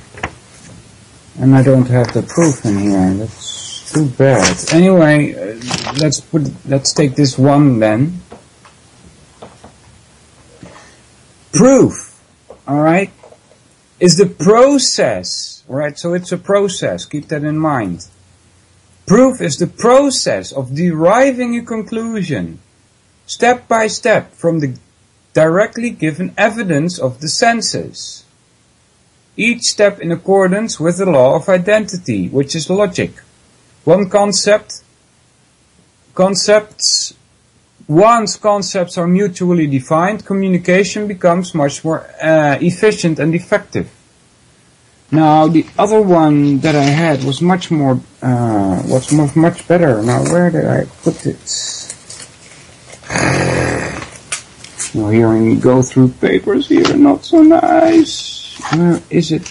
I don't have the proof in here. That's too bad. Anyway, let's take this one then. Proof, alright, is the process, alright, so it's a process, keep that in mind. Proof is the process of deriving a conclusion, step by step, from the directly given evidence of the senses. Each step in accordance with the law of identity, which is logic. Once concepts are mutually defined, communication becomes much more efficient and effective. Now, the other one that I had was much better. Now, where did I put it? You're hearing me go through papers here, not so nice. Where is it?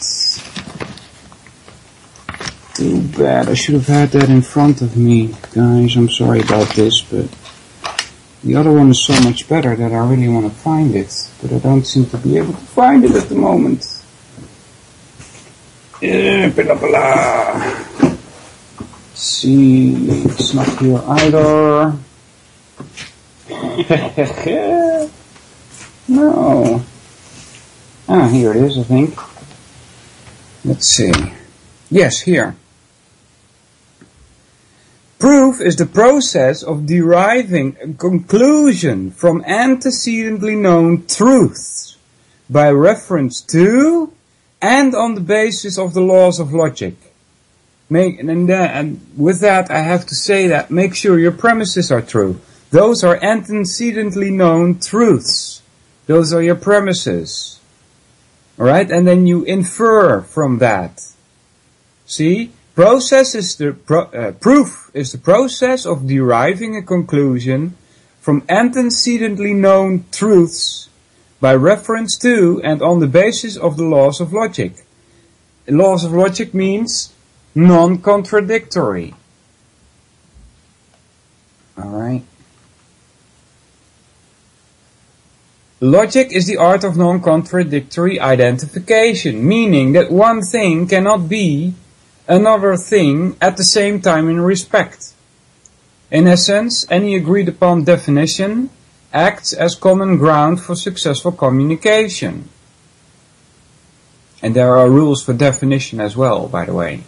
Too bad, I should have had that in front of me. Guys, I'm sorry about this, but the other one is so much better that I really want to find it, but I don't seem to be able to find it at the moment. See, it's not here either. No. Ah, here it is, I think. Let's see. Yes, here. Proof is the process of deriving a conclusion from antecedently known truths by reference to and on the basis of the laws of logic. And with that I have to say that make sure your premises are true. Those are antecedently known truths. Those are your premises. Alright, and then you infer from that. See? Proof is the process of deriving a conclusion from antecedently known truths by reference to and on the basis of the laws of logic. Laws of logic means non-contradictory. Alright. Logic is the art of non-contradictory identification, meaning that one thing cannot be another thing at the same time in respect. In essence, any agreed upon definition acts as common ground for successful communication. And there are rules for definition as well, by the way.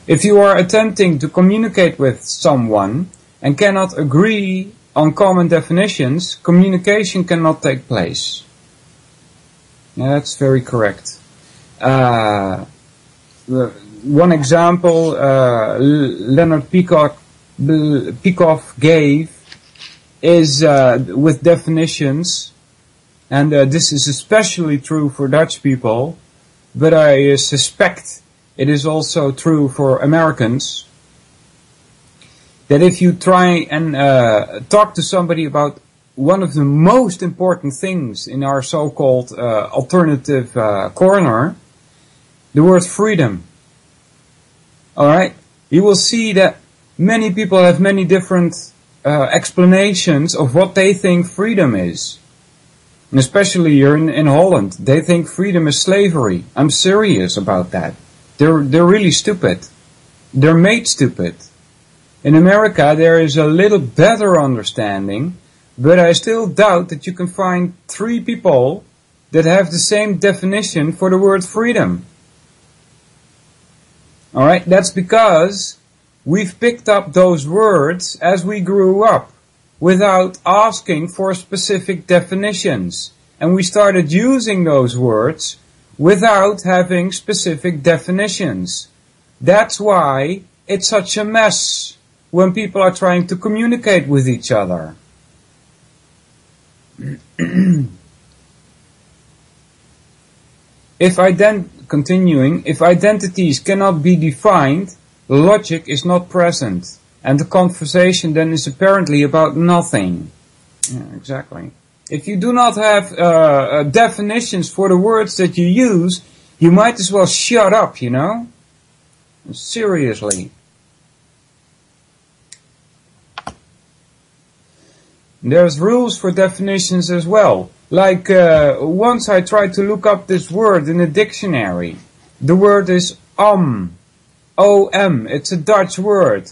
If you are attempting to communicate with someone and cannot agree on common definitions, communication cannot take place. Yeah, that's very correct. One example Leonard Peikoff gave is with definitions, and this is especially true for Dutch people, but I suspect it is also true for Americans, that if you try and talk to somebody about one of the most important things in our so-called alternative corner, the word freedom. Alright? You will see that many people have many different explanations of what they think freedom is. And especially here in Holland, they think freedom is slavery. I'm serious about that. They're really stupid. They're made stupid. In America there is a little better understanding, but I still doubt that you can find 3 people that have the same definition for the word freedom. Alright, that's because we've picked up those words as we grew up without asking for specific definitions. And we started using those words without having specific definitions. That's why it's such a mess when people are trying to communicate with each other. If identities cannot be defined, logic is not present, and the conversation then is apparently about nothing. Yeah, exactly. If you do not have definitions for the words that you use, you might as well shut up, you know? Seriously. There's rules for definitions as well. Like, once I tried to look up this word in a dictionary. The word is O-M. It's a Dutch word.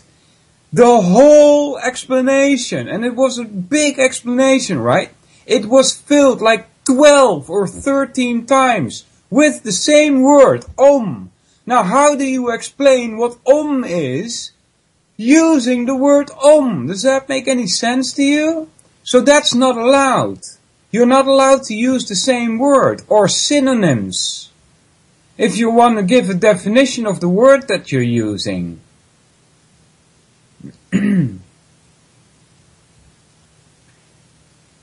The whole explanation, and it was a big explanation, right? It was filled like 12 or 13 times with the same word, om. Now, how do you explain what om is using the word om? Does that make any sense to you? So that's not allowed. You're not allowed to use the same word or synonyms if you want to give a definition of the word that you're using.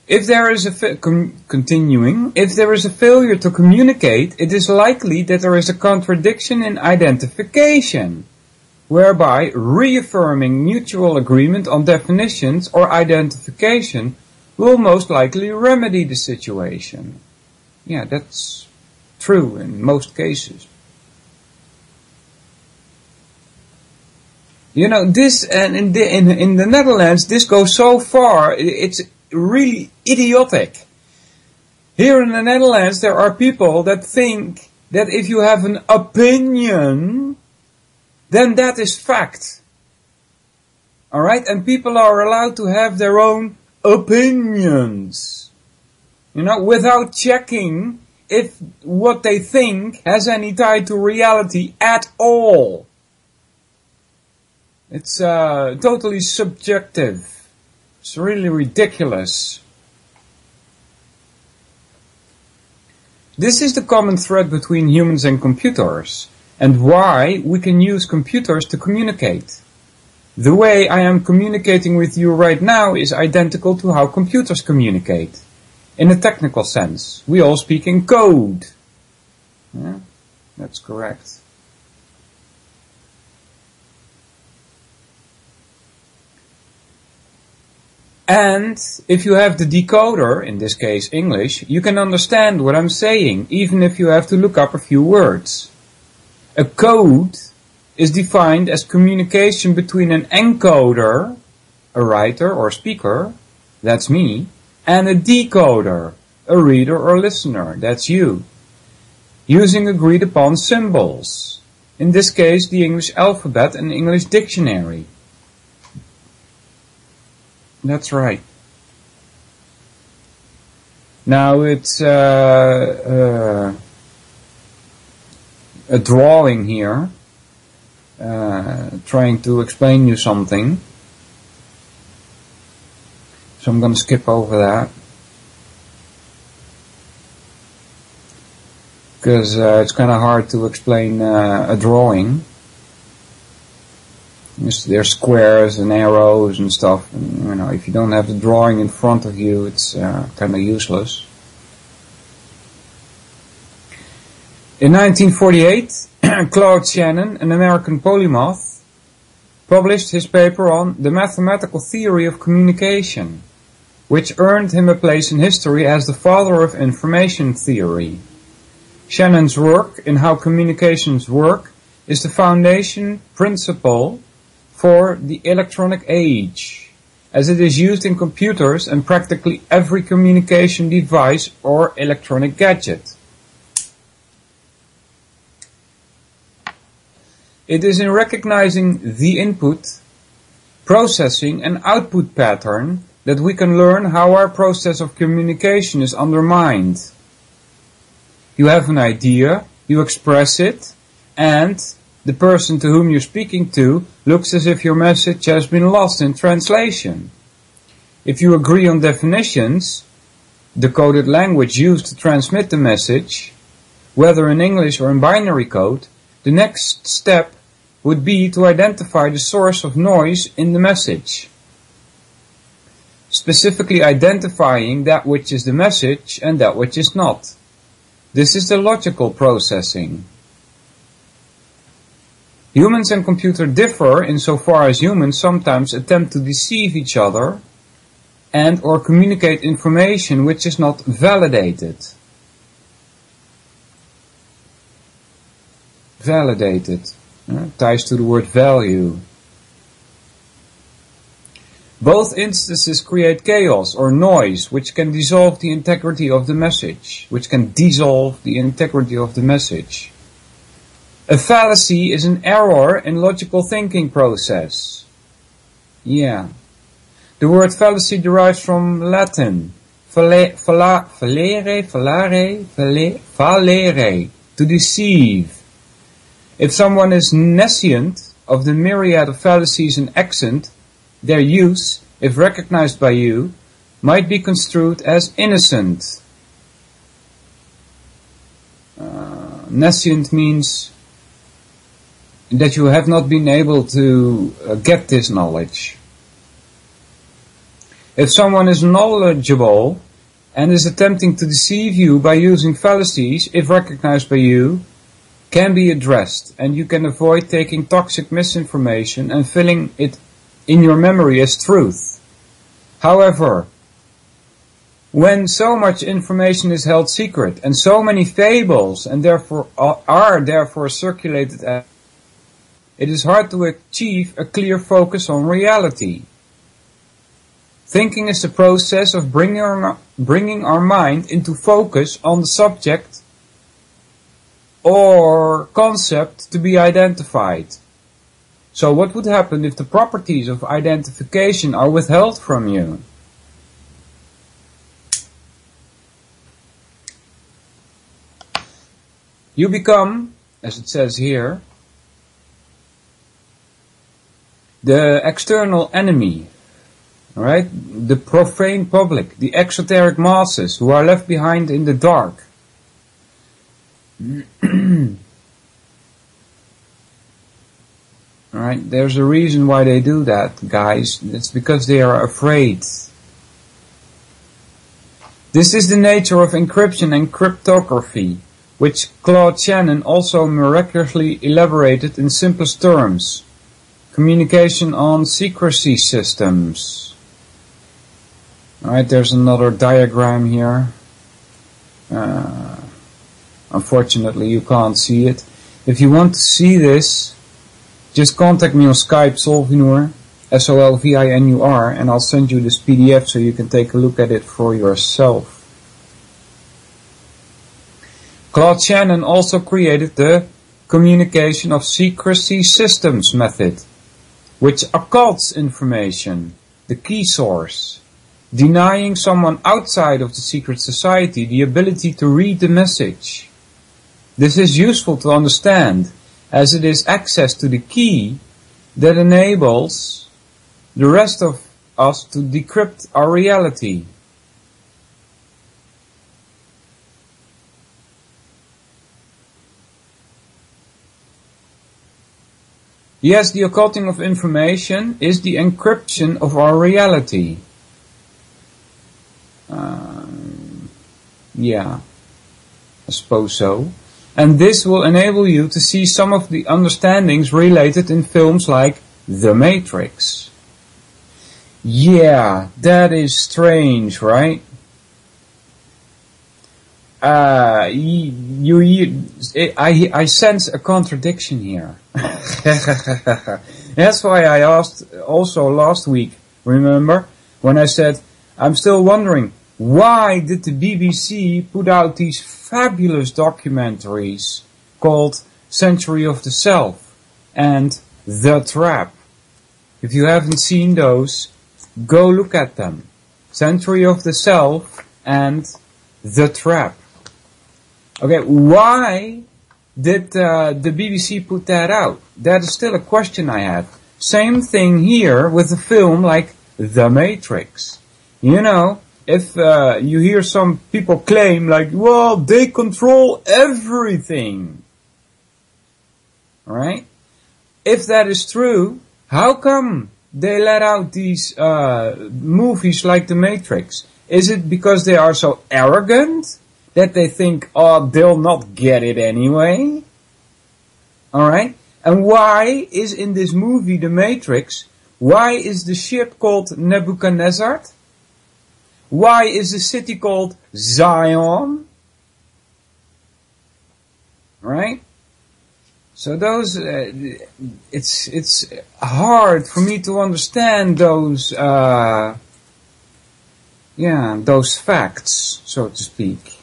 If there is a failure to communicate, it is likely that there is a contradiction in identification, whereby reaffirming mutual agreement on definitions or identification will most likely remedy the situation. Yeah, that's true in most cases. You know, this, and in the Netherlands, this goes so far, it's really idiotic. Here in the Netherlands, there are people that think that if you have an opinion, then that is fact. Alright? And people are allowed to have their own opinions. You know, without checking if what they think has any tie to reality at all. It's totally subjective. It's really ridiculous. This is the common thread between humans and computers, and why we can use computers to communicate. The way I am communicating with you right now is identical to how computers communicate. In a technical sense, we all speak in code. Yeah, that's correct. And if you have the decoder, in this case English, you can understand what I'm saying, even if you have to look up a few words. A code is defined as communication between an encoder, a writer or speaker, that's me, and a decoder, a reader or listener, that's you, using agreed upon symbols, in this case the English alphabet and English dictionary. That's right. Now it's a drawing here, trying to explain you something. So I'm going to skip over that, because it's kind of hard to explain a drawing. There's squares and arrows and stuff, and, you know, if you don't have the drawing in front of you, it's kind of useless. In 1948, Claude Shannon, an American polymath, published his paper on the mathematical theory of communication, which earned him a place in history as the father of information theory. Shannon's work in how communications work is the foundation principle for the electronic age, as it is used in computers and practically every communication device or electronic gadget. It is in recognizing the input, processing and output pattern that we can learn how our process of communication is undermined. You have an idea, you express it, and the person to whom you're speaking to looks as if your message has been lost in translation. If you agree on definitions, the coded language used to transmit the message, whether in English or in binary code, the next step would be to identify the source of noise in the message, specifically identifying that which is the message and that which is not. This is the logical processing. Humans and computers differ insofar as humans sometimes attempt to deceive each other and or communicate information which is not validated. Validated ties to the word value. Both instances create chaos or noise which can dissolve the integrity of the message. A fallacy is an error in logical thinking process. Yeah. The word fallacy derives from Latin. Fallere, to deceive. If someone is nescient of the myriad of fallacies in accent, their use, if recognized by you, might be construed as innocent. Nescient means that you have not been able to get this knowledge. If someone is knowledgeable and is attempting to deceive you by using fallacies, if recognized by you, can be addressed, and you can avoid taking toxic misinformation and filling it in your memory as truth. However, when so much information is held secret and so many fables and are therefore circulated, it is hard to achieve a clear focus on reality. Thinking is the process of bringing our mind into focus on the subject or concept to be identified. So what would happen if the properties of identification are withheld from you? You become, as it says here, the external enemy, alright? The profane public, the exoteric masses who are left behind in the dark. Alright, there's a reason why they do that, guys. It's because they are afraid. This is the nature of encryption and cryptography, which Claude Shannon also miraculously elaborated in simplest terms. Communication on secrecy systems. Alright, there's another diagram here. Unfortunately, you can't see it. If you want to see this, just contact me on Skype, Solvinur, Solvinur, and I'll send you this PDF so you can take a look at it for yourself. Claude Shannon also created the communication of secrecy systems method, which occults information, the key source, denying someone outside of the secret society the ability to read the message. This is useful to understand, as it is access to the key that enables the rest of us to decrypt our reality. Yes, the occulting of information is the encryption of our reality. Yeah, I suppose so. And this will enable you to see some of the understandings related in films like The Matrix. Yeah, that is strange, right? I sense a contradiction here. That's why I asked also last week, remember, when I said, I'm still wondering, why did the BBC put out these fabulous documentaries called Century of the Self and The Trap? If you haven't seen those, go look at them. Century of the Self and The Trap. Okay, why did the BBC put that out? That is still a question I have. Same thing here with a film like The Matrix. You know, if you hear some people claim like, well, they control everything. Alright? If that is true, how come they let out these movies like The Matrix? Is it because they are so arrogant that they think, oh, they'll not get it anyway? Alright? And why is in this movie, The Matrix, why is the ship called Nebuchadnezzar? Why is the city called Zion? Right? So those, it's hard for me to understand those, those facts, so to speak.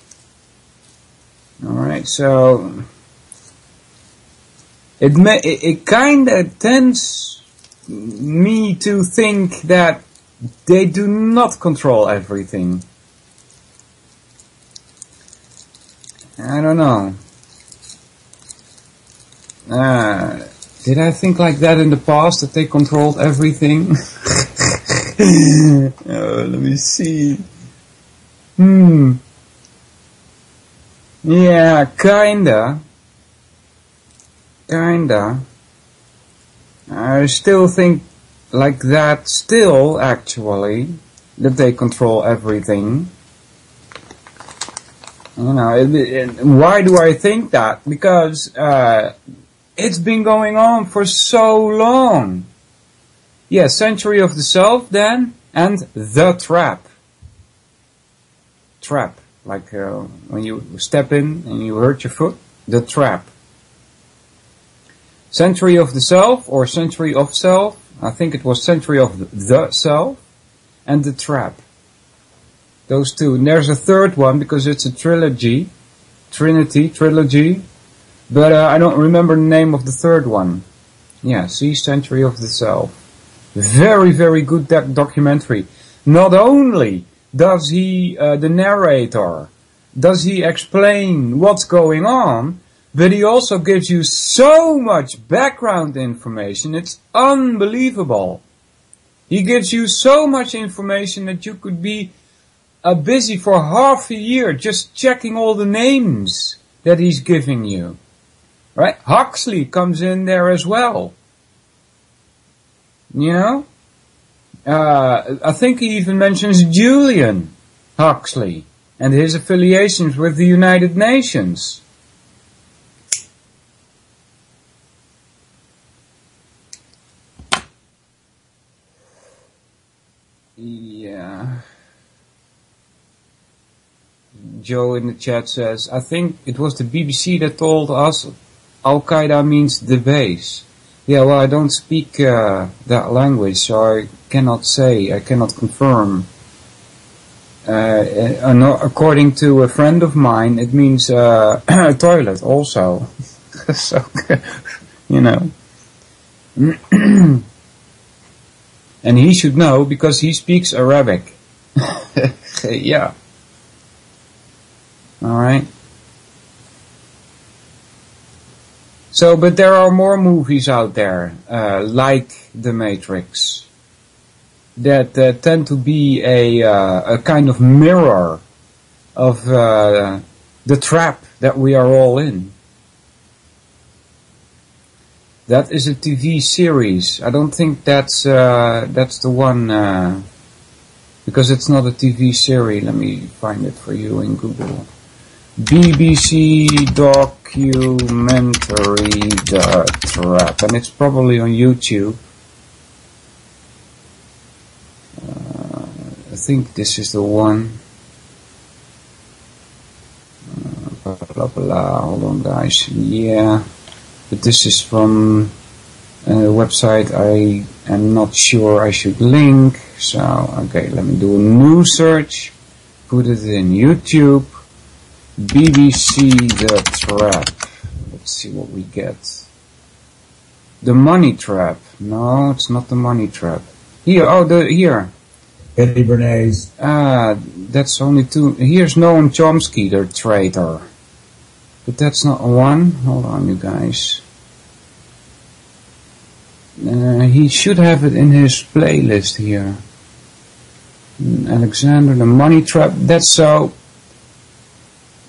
Alright, so it kind of tends me to think that they do not control everything. I don't know. Did I think like that in the past, that they controlled everything? Let me see. Yeah, kinda. I still think like that still, actually, that they control everything. You know, why do I think that? Because it's been going on for so long. Yeah, Century of the Self then, and The Trap. Trap, like when you step in and you hurt your foot, The Trap. Century of the Self, or Century of Self, I think it was Century of the Self, and The Trap. Those two. And there's a third one, because it's a trilogy, but I don't remember the name of the third one. Yeah, see, Century of the Self. Very, very good documentary. Not only does he, the narrator, does he explain what's going on, but he also gives you so much background information, it's unbelievable. He gives you so much information that you could be busy for half a year just checking all the names that he's giving you. Right? Huxley comes in there as well. You know? I think he even mentions Julian Huxley and his affiliations with the United Nations. Yeah. Joe in the chat says, I think it was the BBC that told us Al-Qaeda means the base. Yeah, well, I don't speak that language, so I cannot say, I cannot confirm. According to a friend of mine, it means toilet also. So, you know. And he should know because he speaks Arabic. Yeah. Alright. So, but there are more movies out there, like The Matrix, that tend to be a kind of mirror of the trap that we are all in. That is a TV series. I don't think that's the one, because it's not a TV series. Let me find it for you in Google. BBC documentary The Trap, and it's probably on YouTube. I think this is the one. Blah blah blah. Hold on, guys. Yeah, but this is from a website I am not sure I should link. So okay, let me do a new search. Put it in YouTube. BBC The Trap. Let's see what we get. The Money Trap. No, it's not the Money Trap. Here, here. Eddie Bernays. That's only two. Here's Noam Chomsky, the traitor. But that's not one. Hold on, you guys. He should have it in his playlist here. Alexander, the Money Trap. That's so...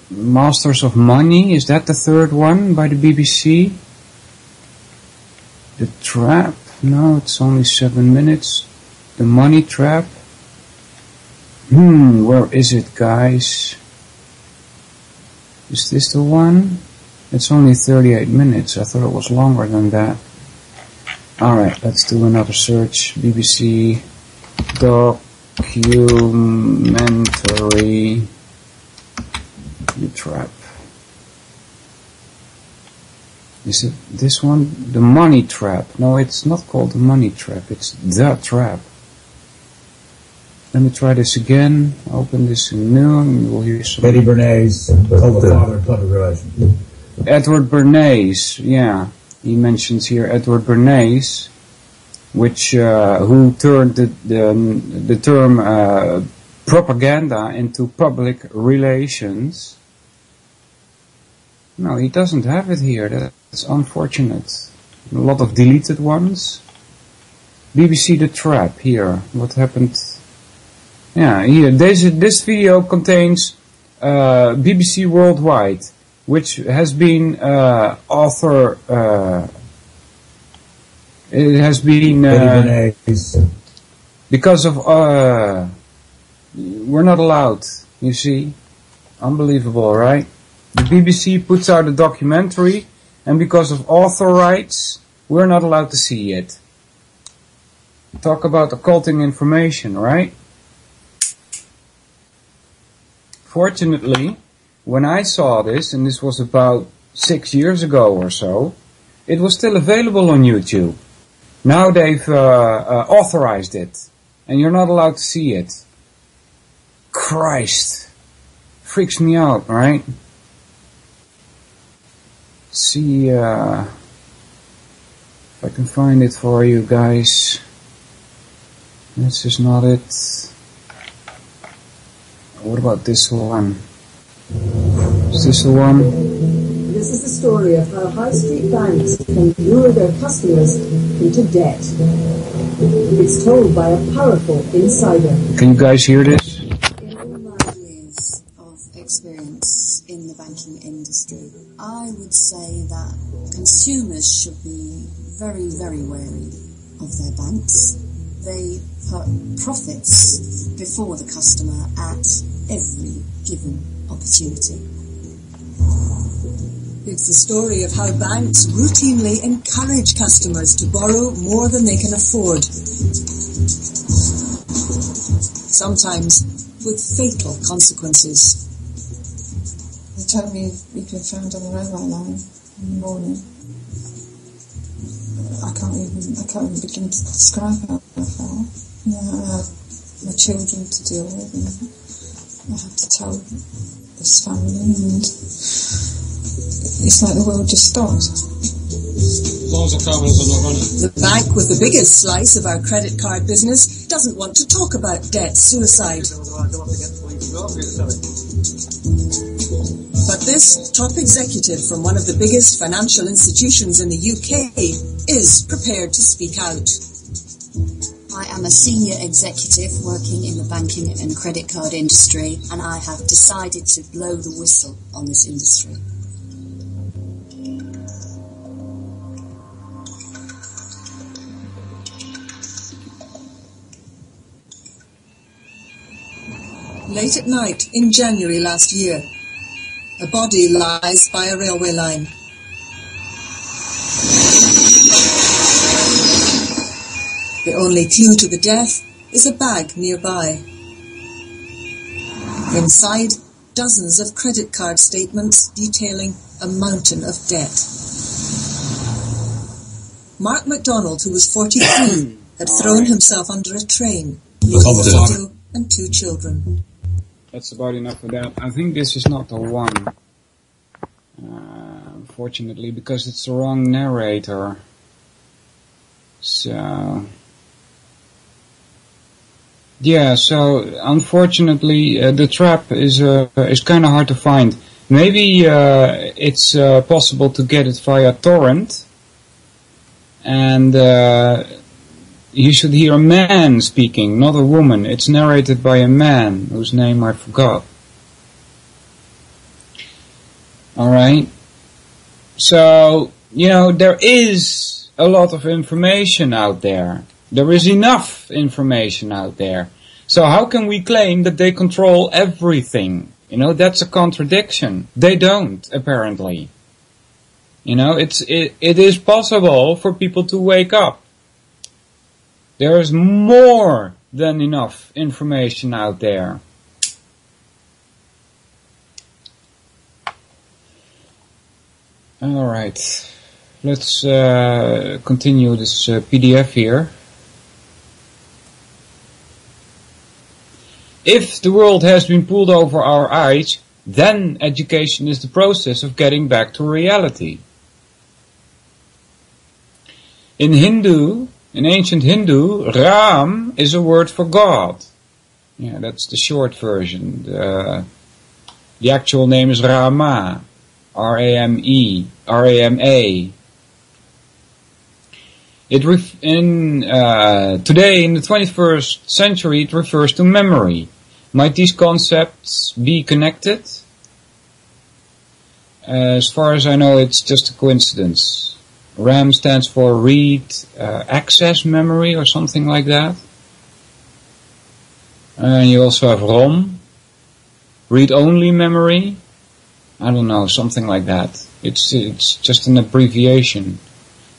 Masters of Money, is that the third one by the BBC? The Trap? No, it's only 7 minutes. The Money Trap? Where is it, guys? Is this the one? It's only 38 minutes. I thought it was longer than that. Alright, let's do another search. BBC documentary The Trap. Is it this one? The Money Trap. No, it's not called The Money Trap. It's The Trap. Let me try this again. Open this new and you will hear some... Eddie Bernays, called the father of public relations. Edward Bernays, yeah. He mentions here Edward Bernays, who turned the term propaganda into public relations. No, he doesn't have it here. That's unfortunate. A lot of deleted ones. BBC The Trap here. What happened? Yeah, here. This video contains BBC Worldwide, which has been it has been because of we're not allowed, you see. Unbelievable, right? The BBC puts out a documentary, and because of author rights, we're not allowed to see it. Talk about occulting information, right? Fortunately, when I saw this, and this was about 6 years ago or so, it was still available on YouTube. Now they've authorized it, and you're not allowed to see it. Christ. Freaks me out, right? See if I can find it for you guys. This is not it. What about this one? Is this the one? This is the story of how high street banks can lure their customers into debt. It's told by a powerful insider. Can you guys hear this? In all my years of experience in the banking industry, I would say that consumers should be very, very wary of their banks. They put profits before the customer at every given opportunity. It's the story of how banks routinely encourage customers to borrow more than they can afford. Sometimes with fatal consequences. They tell me you've been found on the railway line in the morning. I can't even begin to describe how I felt. You know, I have my children to deal with, and I have to tell this family, and it's like the world just stopped. As long as the terminals are not running. The bank with the biggest slice of our credit card business doesn't want to talk about debt suicide. But this top executive from one of the biggest financial institutions in the UK is prepared to speak out. I am a senior executive working in the banking and credit card industry, and I have decided to blow the whistle on this industry. Late at night in January last year, a body lies by a railway line. The only clue to the death is a bag nearby. Inside, dozens of credit card statements detailing a mountain of debt. Mark MacDonald, who was 43, had thrown himself under a train, leaving a widow and 2 children. That's about enough of that. I think this is not the one, unfortunately, because it's the wrong narrator. So, yeah. So unfortunately, the trap is kind of hard to find. Maybe it's possible to get it via torrent, and you should hear a man speaking, not a woman. It's narrated by a man whose name I forgot. Alright. So, you know, there is a lot of information out there. There is enough information out there. So how can we claim that they control everything? You know, that's a contradiction. They don't, apparently. You know, it is possible for people to wake up. There is more than enough information out there. Alright, let's continue this PDF here. If the world has been pulled over our eyes, then education is the process of getting back to reality. In ancient Hindu, Ram is a word for God. Yeah, that's the short version. The actual name is Rama, R-A-M-E, R-A-M-A. Today, in the 21st century, it refers to memory. Might these concepts be connected? As far as I know, it's just a coincidence. RAM stands for read access memory or something like that. And you also have ROM, read-only memory. I don't know, something like that. It's just an abbreviation.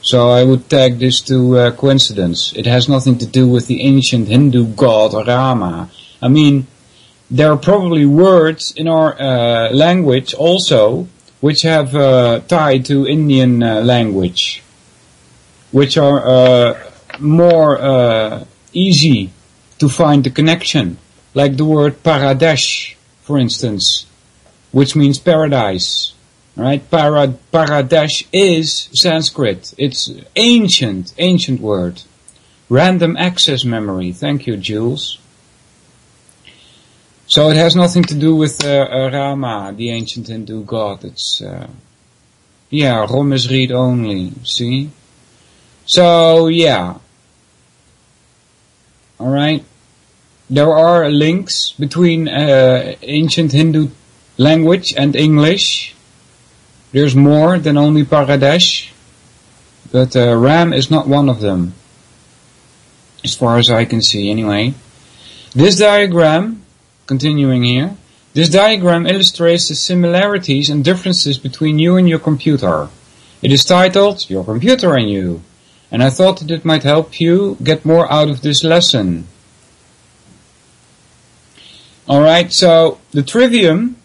So I would tag this to coincidence. It has nothing to do with the ancient Hindu god Rama. I mean, there are probably words in our language also which have tied to Indian language, which are more easy to find the connection, like the word Paradesh, for instance, which means paradise. Right? Paradesh is Sanskrit. It's ancient word. Random access memory. Thank you, Jules. So it has nothing to do with Rama, the ancient Hindu god. It's, ROM is read only. See? So, yeah. Alright. There are links between ancient Hindu language and English. There's more than only Paradesh, but RAM is not one of them, as far as I can see anyway. This diagram, continuing here, this diagram illustrates the similarities and differences between you and your computer. It is titled, Your Computer and You, and I thought that it might help you get more out of this lesson. Alright, so the trivium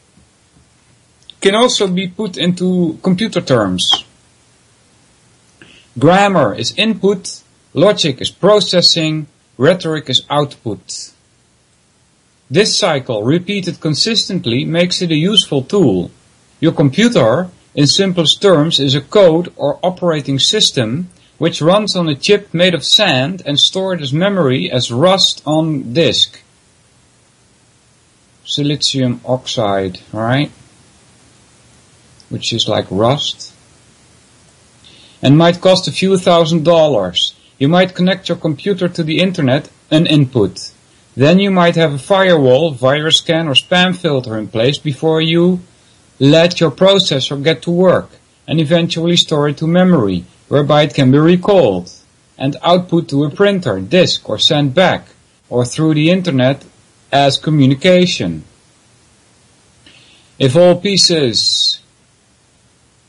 can also be put into computer terms. Grammar is input, logic is processing, rhetoric is output. This cycle, repeated consistently, makes it a useful tool. Your computer, in simplest terms, is a code or operating system which runs on a chip made of sand and stored as memory as rust on disk. Silicium oxide, right? Which is like rust, and might cost a few $1,000s. You might connect your computer to the internet, an input. Then you might have a firewall, virus scan or spam filter in place before you let your processor get to work, and eventually store it to memory, whereby it can be recalled, and output to a printer, disk, or sent back, or through the internet as communication. If all pieces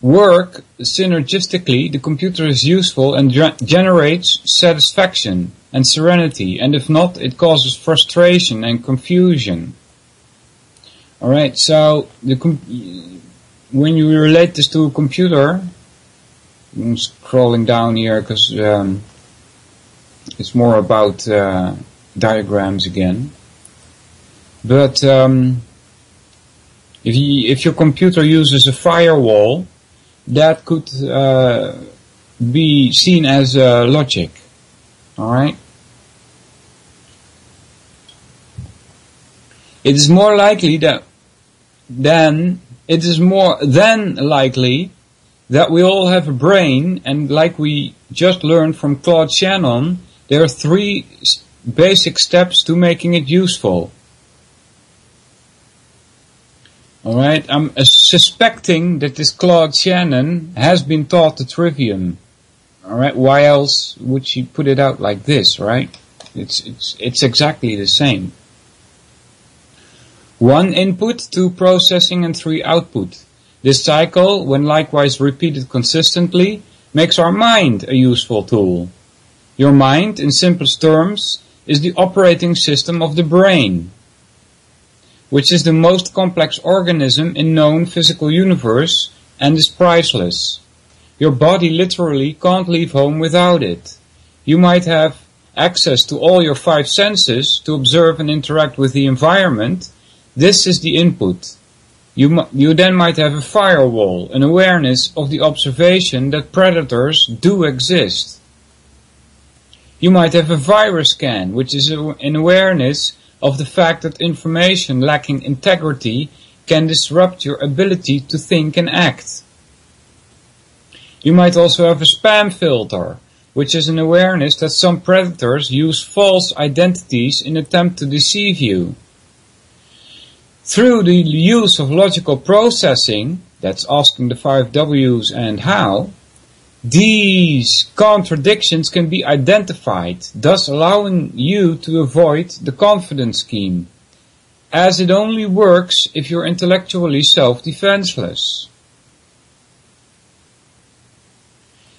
work synergistically, the computer is useful and generates satisfaction and serenity, and if not, it causes frustration and confusion. Alright, so when you relate this to a computer, I'm scrolling down here because it's more about diagrams again. But if your computer uses a firewall, that could be seen as logic. Alright? It is more likely that likely that we all have a brain, and like we just learned from Claude Shannon, there are 3 basic steps to making it useful. Alright, I'm suspecting that this Claude Shannon has been taught the trivium. Alright, why else would she put it out like this, right? It's exactly the same. 1 input, 2 processing, and 3 output. This cycle, when likewise repeated consistently, makes our mind a useful tool. Your mind, in simplest terms, is the operating system of the brain, which is the most complex organism in known physical universe and is priceless. Your body literally can't leave home without it. You might have access to all your 5 senses to observe and interact with the environment. This is the input. You then might have a firewall, an awareness of the observation that predators do exist. You might have a virus scan, which is an awareness of the fact that information lacking integrity can disrupt your ability to think and act. You might also have a spam filter, which is an awareness that some predators use false identities in an attempt to deceive you. Through the use of logical processing, that's asking the 5 W's and how, these contradictions can be identified, thus allowing you to avoid the confidence scheme, as it only works if you're intellectually self-defenseless.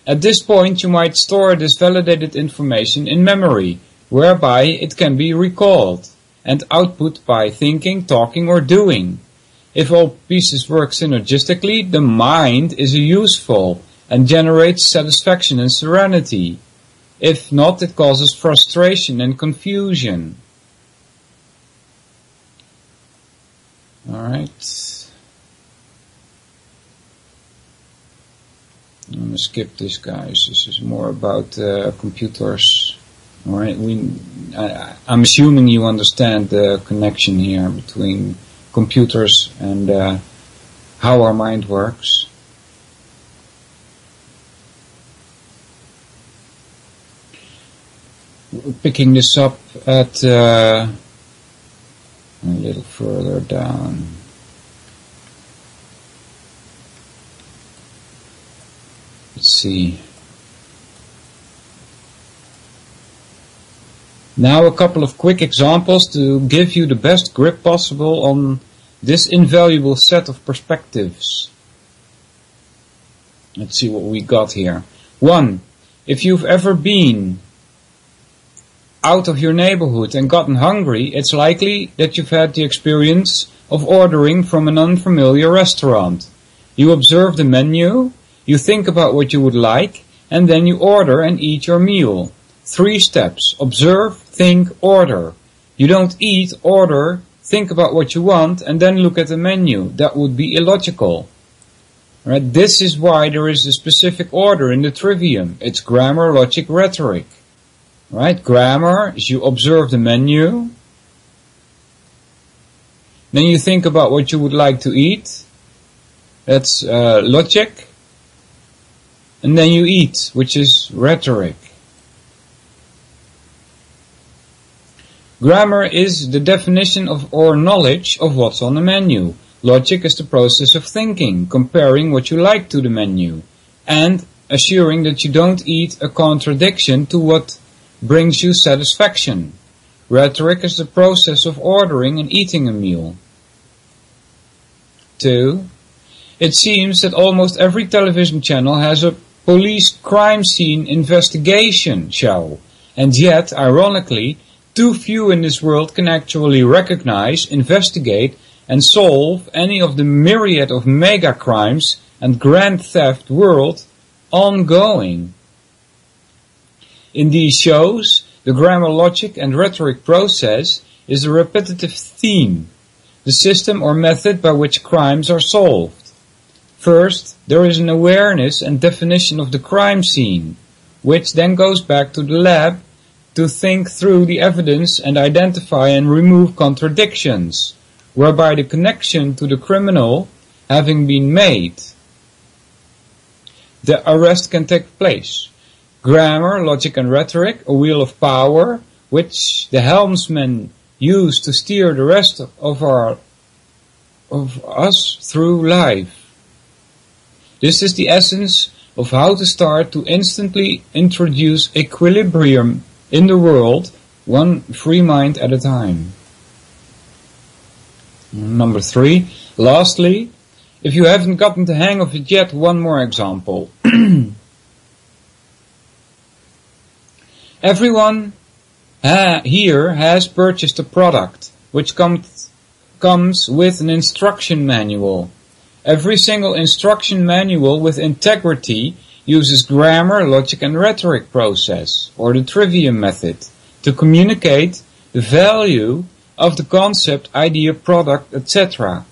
At this point, you might store this validated information in memory, whereby it can be recalled and output by thinking, talking, or doing. If all pieces work synergistically, the mind is useful and generates satisfaction and serenity. If not, it causes frustration and confusion. Alright. I'm gonna skip this, guys. This is more about computers. Alright, I'm assuming you understand the connection here between computers and how our mind works. Picking this up at a little further down. Let's see. Now a couple of quick examples to give you the best grip possible on this invaluable set of perspectives. Let's see what we got here. 1. If you've ever been out of your neighborhood and gotten hungry, it's likely that you've had the experience of ordering from an unfamiliar restaurant. You observe the menu, you think about what you would like, and then you order and eat your meal. 3 steps. Observe, think, order. You don't eat, order, think about what you want, and then look at the menu. That would be illogical. Right? This is why there is a specific order in the trivium. It's grammar, logic, rhetoric. Right? Grammar is you observe the menu. Then you think about what you would like to eat. That's logic. And then you eat, which is rhetoric. Grammar is the definition of or knowledge of what's on the menu. Logic is the process of thinking, comparing what you like to the menu, and assuring that you don't eat a contradiction to what brings you satisfaction. Rhetoric is the process of ordering and eating a meal. 2. It seems that almost every television channel has a police crime scene investigation show, and yet, ironically, too few in this world can actually recognize, investigate, and solve any of the myriad of mega crimes and grand theft world ongoing. In these shows, the grammar, logic, and rhetoric process is a repetitive theme, the system or method by which crimes are solved. First, there is an awareness and definition of the crime scene, which then goes back to the lab to think through the evidence and identify and remove contradictions, whereby the connection to the criminal having been made, the arrest can take place. Grammar, logic, and rhetoric, a wheel of power, which the helmsman use to steer the rest of us through life. This is the essence of how to start to instantly introduce equilibrium in the world, one free mind at a time. Number 3. Lastly, if you haven't gotten the hang of it yet, one more example. Everyone here has purchased a product which comes with an instruction manual. Every single instruction manual with integrity uses grammar, logic, and rhetoric process, or the trivium method, to communicate the value of the concept, idea, product, etc.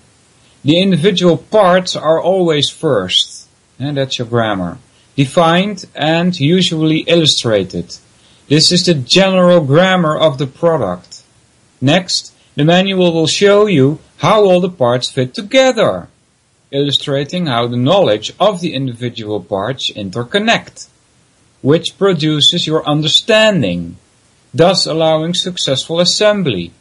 The individual parts are always first, and that's your grammar, defined and usually illustrated. This is the general grammar of the product. Next, the manual will show you how all the parts fit together, illustrating how the knowledge of the individual parts interconnect, which produces your understanding, thus allowing successful assembly.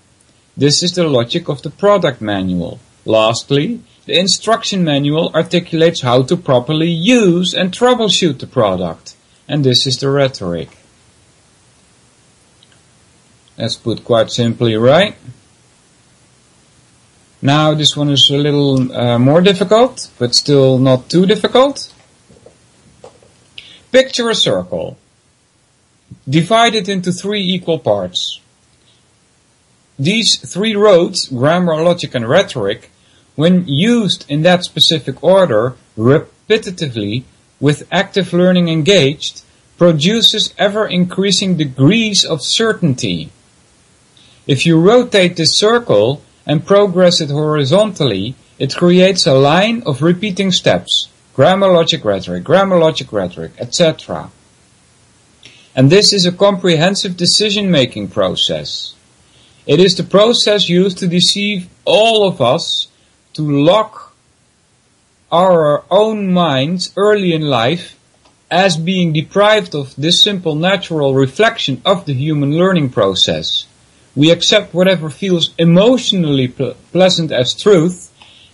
This is the logic of the product manual. Lastly, the instruction manual articulates how to properly use and troubleshoot the product, and this is the rhetoric. That's put quite simply, right? Now this one is a little more difficult, but still not too difficult. Picture a circle. Divide it into 3 equal parts. These 3 roads, grammar, logic and rhetoric, when used in that specific order, repetitively, with active learning engaged, produces ever-increasing degrees of certainty. If you rotate this circle and progress it horizontally, it creates a line of repeating steps. Grammar, logic, rhetoric, etc. And this is a comprehensive decision-making process. It is the process used to deceive all of us, to lock our own minds early in life as being deprived of this simple natural reflection of the human learning process. We accept whatever feels emotionally pleasant as truth,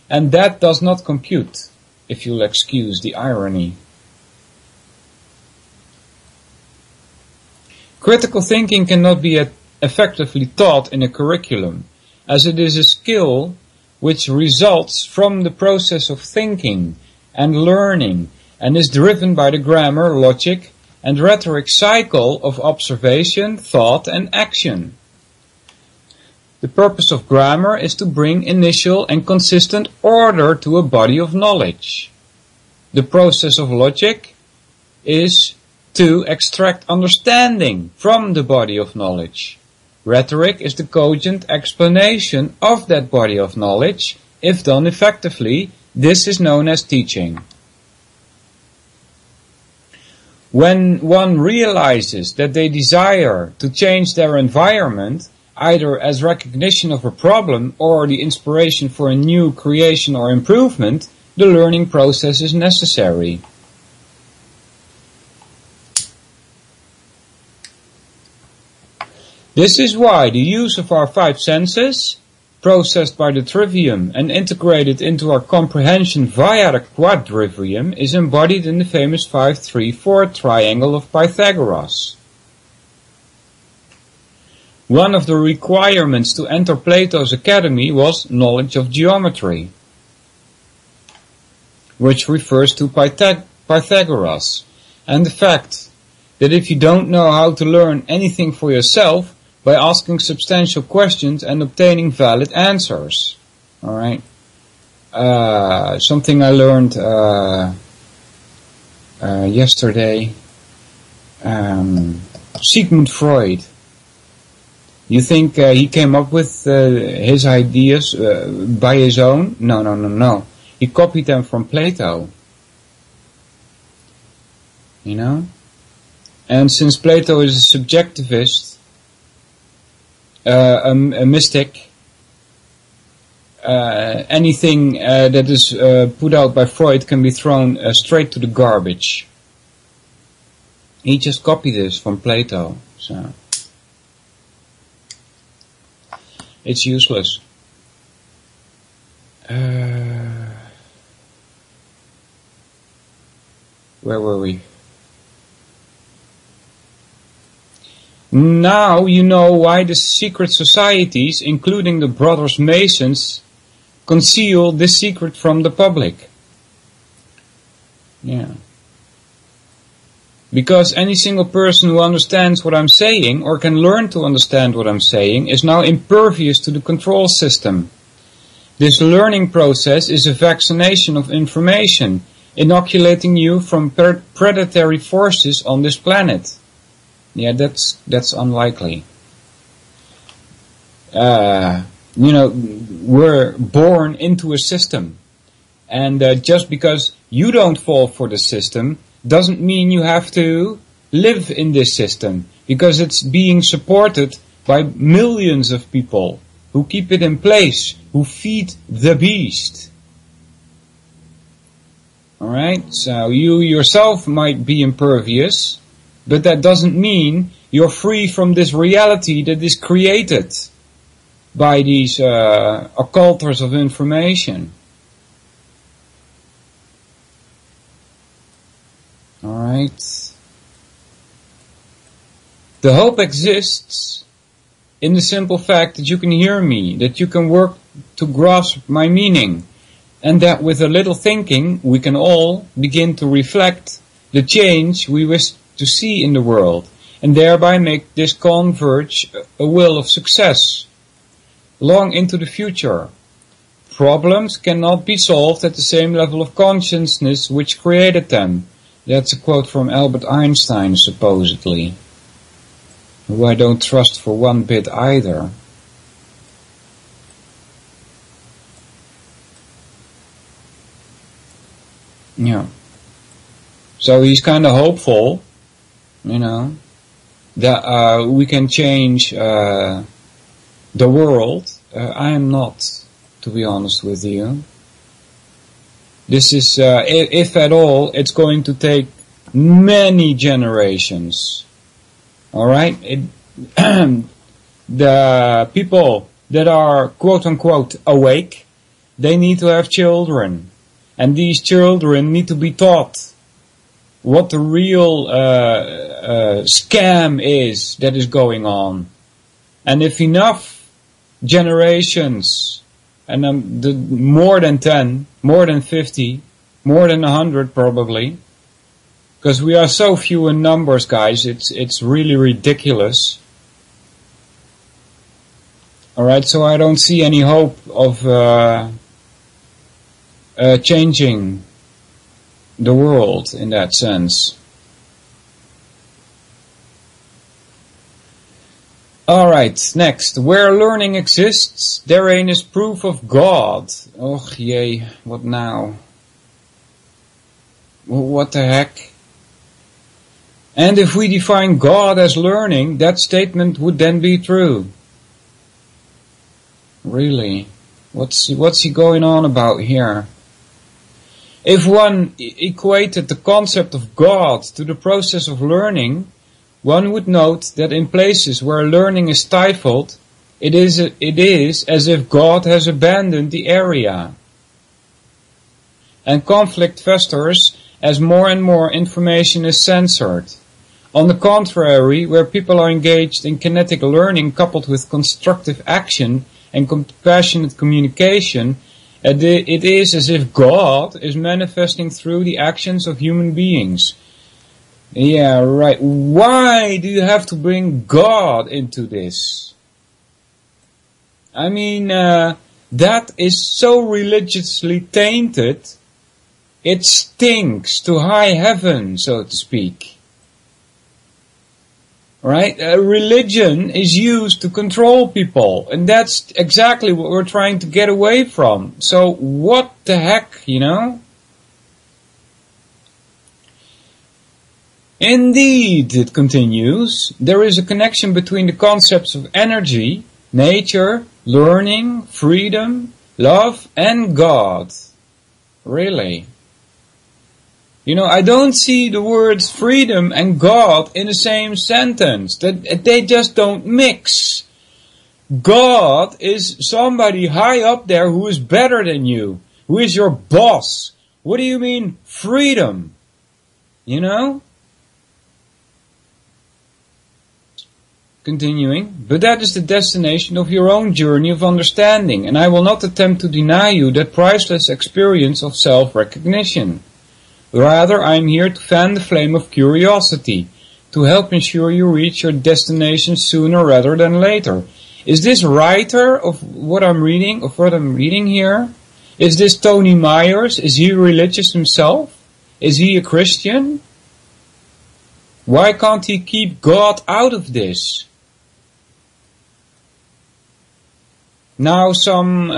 and that does not compute, if you'll excuse the irony. Critical thinking cannot be effectively taught in a curriculum, as it is a skill which results from the process of thinking and learning, and is driven by the grammar, logic, and rhetoric cycle of observation, thought, and action. The purpose of grammar is to bring initial and consistent order to a body of knowledge. The process of logic is to extract understanding from the body of knowledge. Rhetoric is the cogent explanation of that body of knowledge. If done effectively, this is known as teaching. When one realizes that they desire to change their environment, either as recognition of a problem or the inspiration for a new creation or improvement, the learning process is necessary. This is why the use of our 5 senses, processed by the trivium and integrated into our comprehension via the quadrivium, is embodied in the famous 5-3-4 triangle of Pythagoras. One of the requirements to enter Plato's academy was knowledge of geometry, which refers to Pythagoras, and the fact that if you don't know how to learn anything for yourself, by asking substantial questions and obtaining valid answers. Alright? Something I learned yesterday. Sigmund Freud. You think he came up with his ideas by his own? No. He copied them from Plato. You know? And since Plato is a subjectivist, a mystic, anything that is put out by Freud can be thrown straight to the garbage. He just copied this from Plato, so it's useless. Where were we? Now you know why the secret societies, including the Brothers Masons, conceal this secret from the public. Yeah. Because any single person who understands what I'm saying, or can learn to understand what I'm saying, is now impervious to the control system. This learning process is a vaccination of information, inoculating you from predatory forces on this planet. Yeah, that's unlikely. We're born into a system. And just because you don't fall for the system doesn't mean you have to live in this system. because it's being supported by millions of people who keep it in place, who feed the beast. Alright, so you yourself might be impervious, but that doesn't mean you're free from this reality that is created by these occulters of information. Alright. The hope exists in the simple fact that you can hear me, that you can work to grasp my meaning, and that with a little thinking we can all begin to reflect the change we wish to see in the world, and thereby make this converge a will of success long into the future. Problems cannot be solved at the same level of consciousness which created them. That's a quote from Albert Einstein, supposedly, who I don't trust for one bit either. Yeah. So he's kind of hopeful, you know, that we can change the world. I am not, to be honest with you. This is, if at all, it's going to take many generations. Alright? The people that are quote-unquote awake, they need to have children. And these children need to be taught what the real scam is that is going on. And if enough generations, and more than 10, more than 50, more than 100 probably, because we are so few in numbers, guys, it's really ridiculous. Alright, so I don't see any hope of changing the world in that sense. Alright, next. Where learning exists, therein is proof of God. Oh, yay, what now? What the heck? And if we define God as learning, that statement would then be true. Really? What's he going on about here? If one equated the concept of God to the process of learning, one would note that in places where learning is stifled, it is as if God has abandoned the area. And conflict festers as more and more information is censored. On the contrary, where people are engaged in kinetic learning coupled with constructive action and compassionate communication, it is as if God is manifesting through the actions of human beings. Yeah, right. Why do you have to bring God into this? I mean, that is so religiously tainted, it stinks to high heaven, so to speak. Right? Religion is used to control people, and that's exactly what we're trying to get away from. So what the heck, you know? Indeed, it continues, there is a connection between the concepts of energy, nature, learning, freedom, love, and God. Really? You know, I don't see the words freedom and God in the same sentence. They just don't mix. God is somebody high up there who is better than you, who is your boss. What do you mean freedom? You know? Continuing, but that is the destination of your own journey of understanding, and I will not attempt to deny you that priceless experience of self-recognition. Rather, I am here to fan the flame of curiosity, to help ensure you reach your destination sooner rather than later. Is this writer of what I'm reading here? Is this Tony Myers? Is he religious himself? Is he a Christian? Why can't he keep God out of this? Now some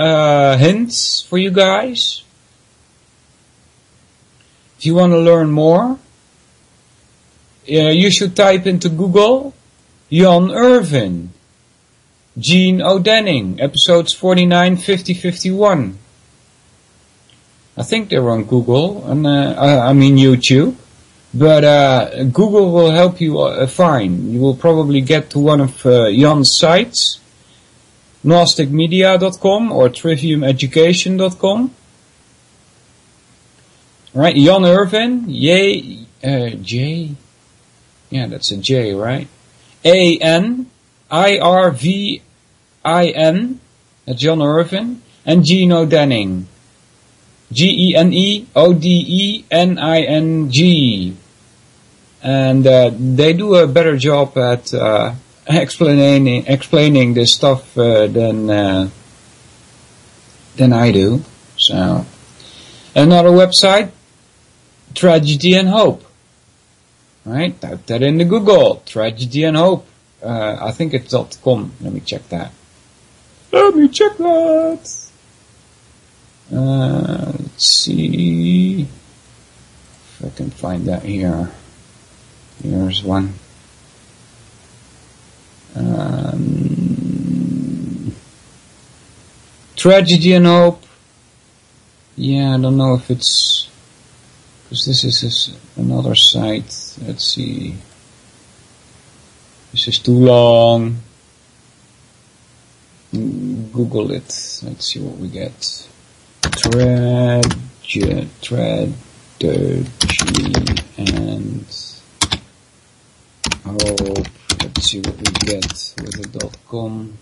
hints for you guys. If you want to learn more, you should type into Google Jan Irvin, Gene O'Denning, episodes 49, 50, 51. I think they're on Google, and YouTube. But Google will help you find. You will probably get to one of Jan's sites, gnosticmedia.com or triviumeducation.com. Right, Jan Irvin, J, yeah, that's a J, right? ANIRVIN, that's Jan Irvin, and Gene O'Denning, GENEODENING. And they do a better job at explaining this stuff than I do. So, another website, Tragedy and Hope. Right, type that into Google, Tragedy and Hope. I think it's .com. Let me check that. Let's see if I can find that here. Here's one. Tragedy and Hope. Yeah, I don't know if it's, because this is another site. Let's see. This is too long. Google it. Let's see what we get. Tragedy and Hope. Let's see what we get with the .com.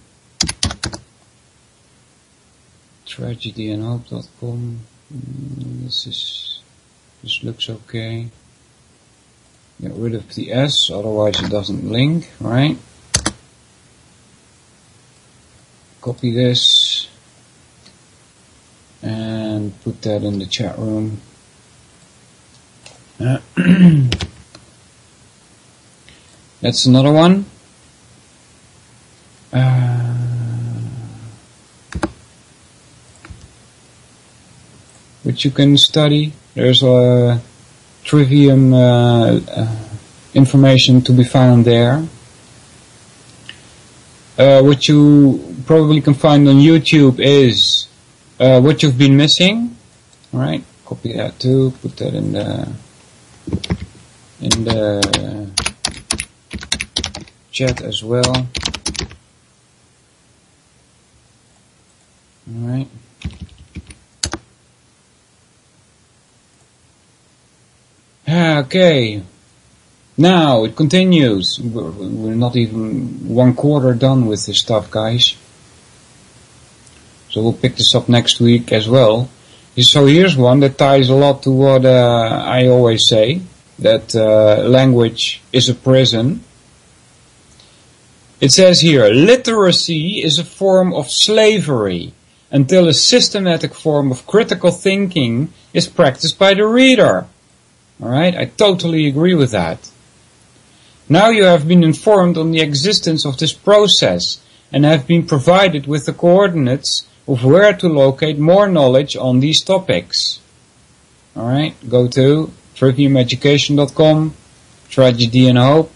Tragedyandhope.com. This looks okay. Get rid of the S, otherwise it doesn't link, right? Copy this and put that in the chat room. That's another one. Which you can study. There's a trivium information to be found there. What you probably can find on YouTube is what you've been missing. Alright, copy that too, put that in the chat as well. Alright. Okay. Now it continues. We're not even 1/4 done with this stuff, guys. So we'll pick this up next week as well. So here's one that ties a lot to what I always say, that language is a prison. It says here, literacy is a form of slavery until a systematic form of critical thinking is practiced by the reader. Alright, I totally agree with that. Now you have been informed on the existence of this process and have been provided with the coordinates of where to locate more knowledge on these topics. Alright, go to triviumeducation.com, Tragedy and Hope,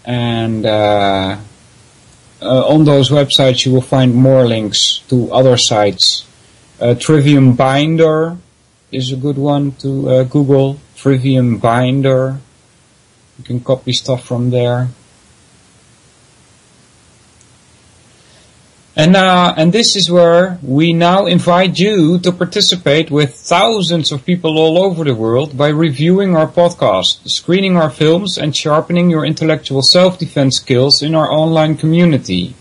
and on those websites you will find more links to other sites. Trivium Binder is a good one to Google. Trivium Binder. You can copy stuff from there. And this is where we now invite you to participate with thousands of people all over the world by reviewing our podcast, screening our films, and sharpening your intellectual self-defense skills in our online community.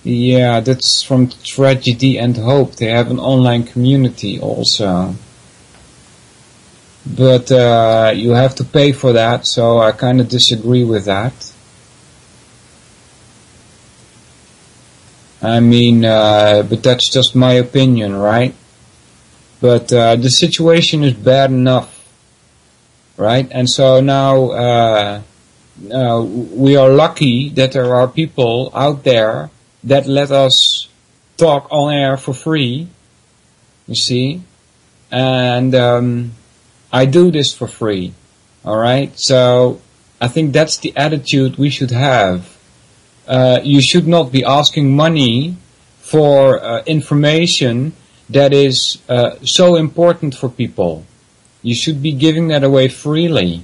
Yeah, that's from Tragedy and Hope. They have an online community also. But you have to pay for that, so I kind of disagree with that. I mean, but that's just my opinion, right? But the situation is bad enough, right? And so now we are lucky that there are people out there that let us talk on air for free, you see? And I do this for free, alright? So I think that's the attitude we should have. You should not be asking money for information that is so important for people. You should be giving that away freely.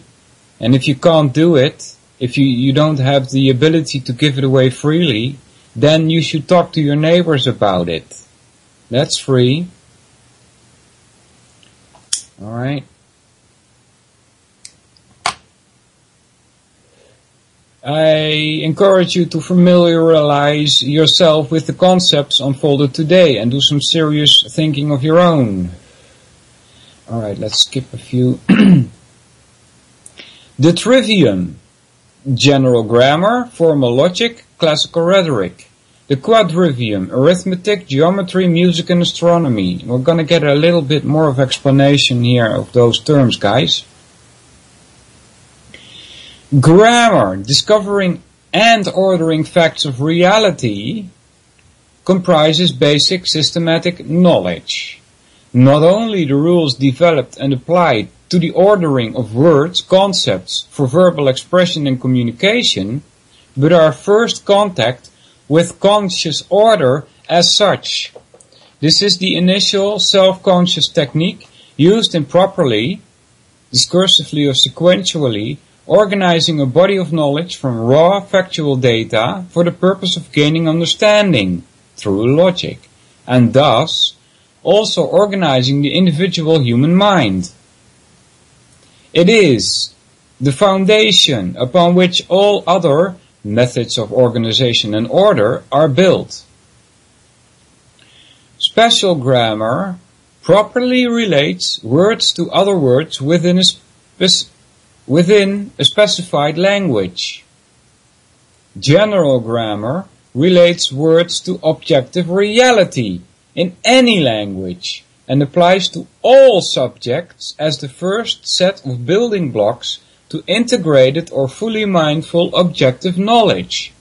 And if you can't do it, if you don't have the ability to give it away freely, then you should talk to your neighbors about it. That's free. Alright. I encourage you to familiarize yourself with the concepts unfolded today and do some serious thinking of your own. Alright, let's skip a few. The trivium. General grammar, formal logic, classical rhetoric. The quadrivium, arithmetic, geometry, music and astronomy. We're gonna get a little bit more of explanation here of those terms, guys. Grammar, discovering and ordering facts of reality, comprises basic systematic knowledge. Not only the rules developed and applied to the ordering of words, concepts for verbal expression and communication, but our first contact with conscious order as such. This is the initial self-conscious technique used in properly, discursively or sequentially, organizing a body of knowledge from raw factual data for the purpose of gaining understanding through logic, and thus also organizing the individual human mind. It is the foundation upon which all other methods of organization and order are built. Special grammar properly relates words to other words within a specified language. General grammar relates words to objective reality in any language and applies to all subjects as the first set of building blocks to integrated or fully mindful objective knowledge.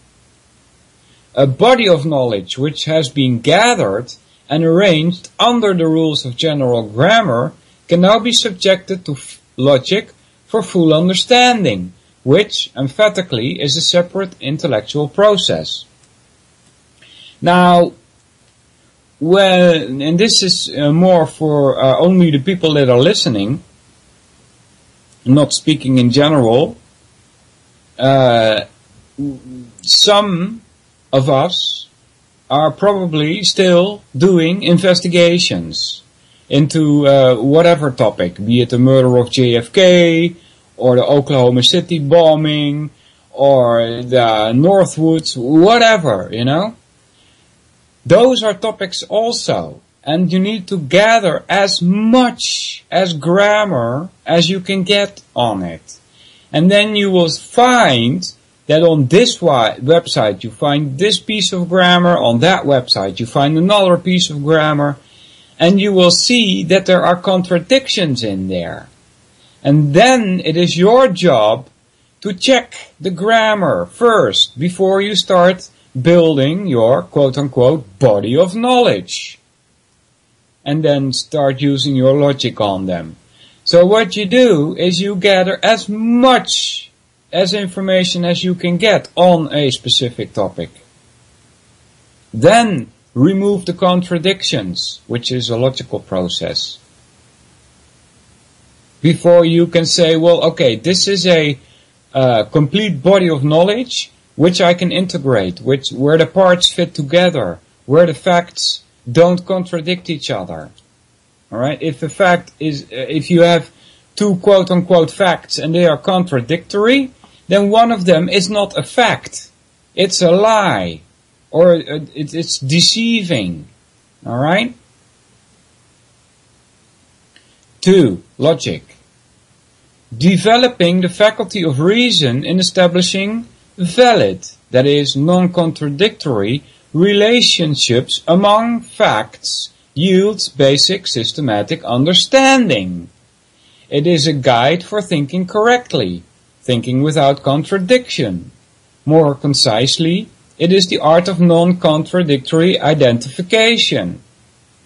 A body of knowledge which has been gathered and arranged under the rules of general grammar can now be subjected to logic for full understanding, which emphatically is a separate intellectual process. Now, and this is more for only the people that are listening, not speaking in general, some of us are probably still doing investigations into whatever topic, be it the murder of JFK, or the Oklahoma City bombing, or the Northwoods, whatever, you know. Those are topics also, and you need to gather as much as grammar as you can get on it. And then you will find that on this website you find this piece of grammar, on that website you find another piece of grammar, and you will see that there are contradictions in there. And then it is your job to check the grammar first before you start building your quote-unquote body of knowledge. And then start using your logic on them. So what you do is you gather as much as information as you can get on a specific topic. Then remove the contradictions, which is a logical process. Before you can say, well, okay, this is a complete body of knowledge which I can integrate, where the parts fit together, where the facts don't contradict each other. Alright, if you have two quote-unquote facts and they are contradictory, then one of them is not a fact. It's a lie. Or it's deceiving. Alright? 2. Logic. Developing the faculty of reason in establishing valid, that is, non-contradictory, relationships among facts yields basic systematic understanding. It is a guide for thinking correctly, thinking without contradiction. More concisely, it is the art of non-contradictory identification.